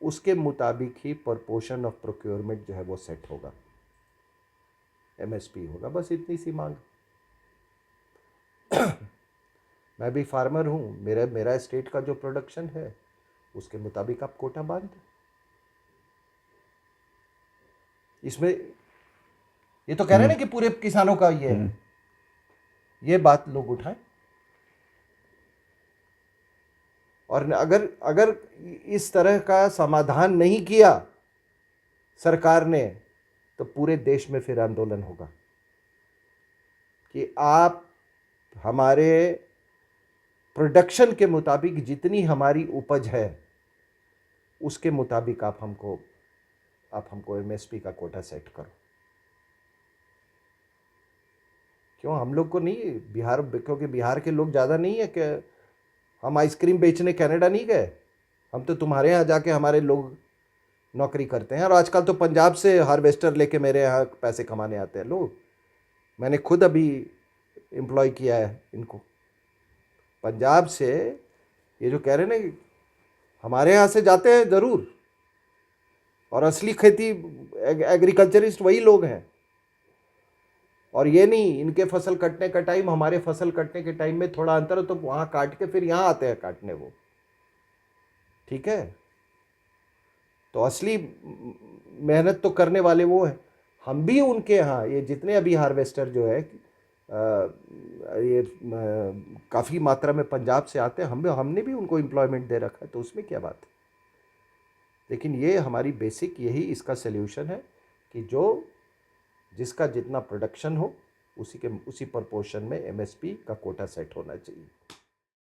उसके मुताबिक ही प्रपोर्शन ऑफ प्रोक्योरमेंट जो है वो सेट होगा, एमएसपी होगा। बस इतनी सी मांग। मैं भी फार्मर हूँ, मेरा स्टेट का जो प्रोडक्शन है उसके मुताबिक आप कोटा बांध दें। इसमें ये तो कह रहे हैं ना कि पूरे किसानों का ये है, ये बात लोग उठाएं। और अगर इस तरह का समाधान नहीं किया सरकार ने, तो पूरे देश में फिर आंदोलन होगा कि आप हमारे प्रोडक्शन के मुताबिक जितनी हमारी उपज है उसके मुताबिक आप हमको एमएसपी का कोटा सेट करो। क्यों हम लोग को नहीं, बिहार, क्योंकि बिहार के लोग ज़्यादा नहीं है कि हम आइसक्रीम बेचने कनाडा नहीं गए, हम तो तुम्हारे यहाँ जाके हमारे लोग नौकरी करते हैं। और आजकल तो पंजाब से हार्वेस्टर लेके मेरे यहाँ पैसे कमाने आते हैं लोग। मैंने खुद अभी एम्प्लॉय किया है इनको पंजाब से। ये जो कह रहे हैं ना कि हमारे यहाँ से जाते हैं ज़रूर, और असली खेती एग्रीकल्चरिस्ट वही लोग हैं। और ये नहीं इनके फसल कटने का टाइम हमारे फसल कटने के टाइम में थोड़ा अंतर हो तो वहाँ काट के फिर यहाँ आते हैं काटने वो। ठीक है, तो असली मेहनत तो करने वाले वो हैं। हम भी उनके यहाँ ये जितने अभी हार्वेस्टर जो है ये काफ़ी मात्रा में पंजाब से आते हैं, हमने भी उनको एम्प्लॉयमेंट दे रखा है, तो उसमें क्या बात है। लेकिन ये हमारी बेसिक यही इसका सल्यूशन है कि जो जिसका जितना प्रोडक्शन हो उसी प्रपोर्शन में एमएसपी का कोटा सेट होना चाहिए।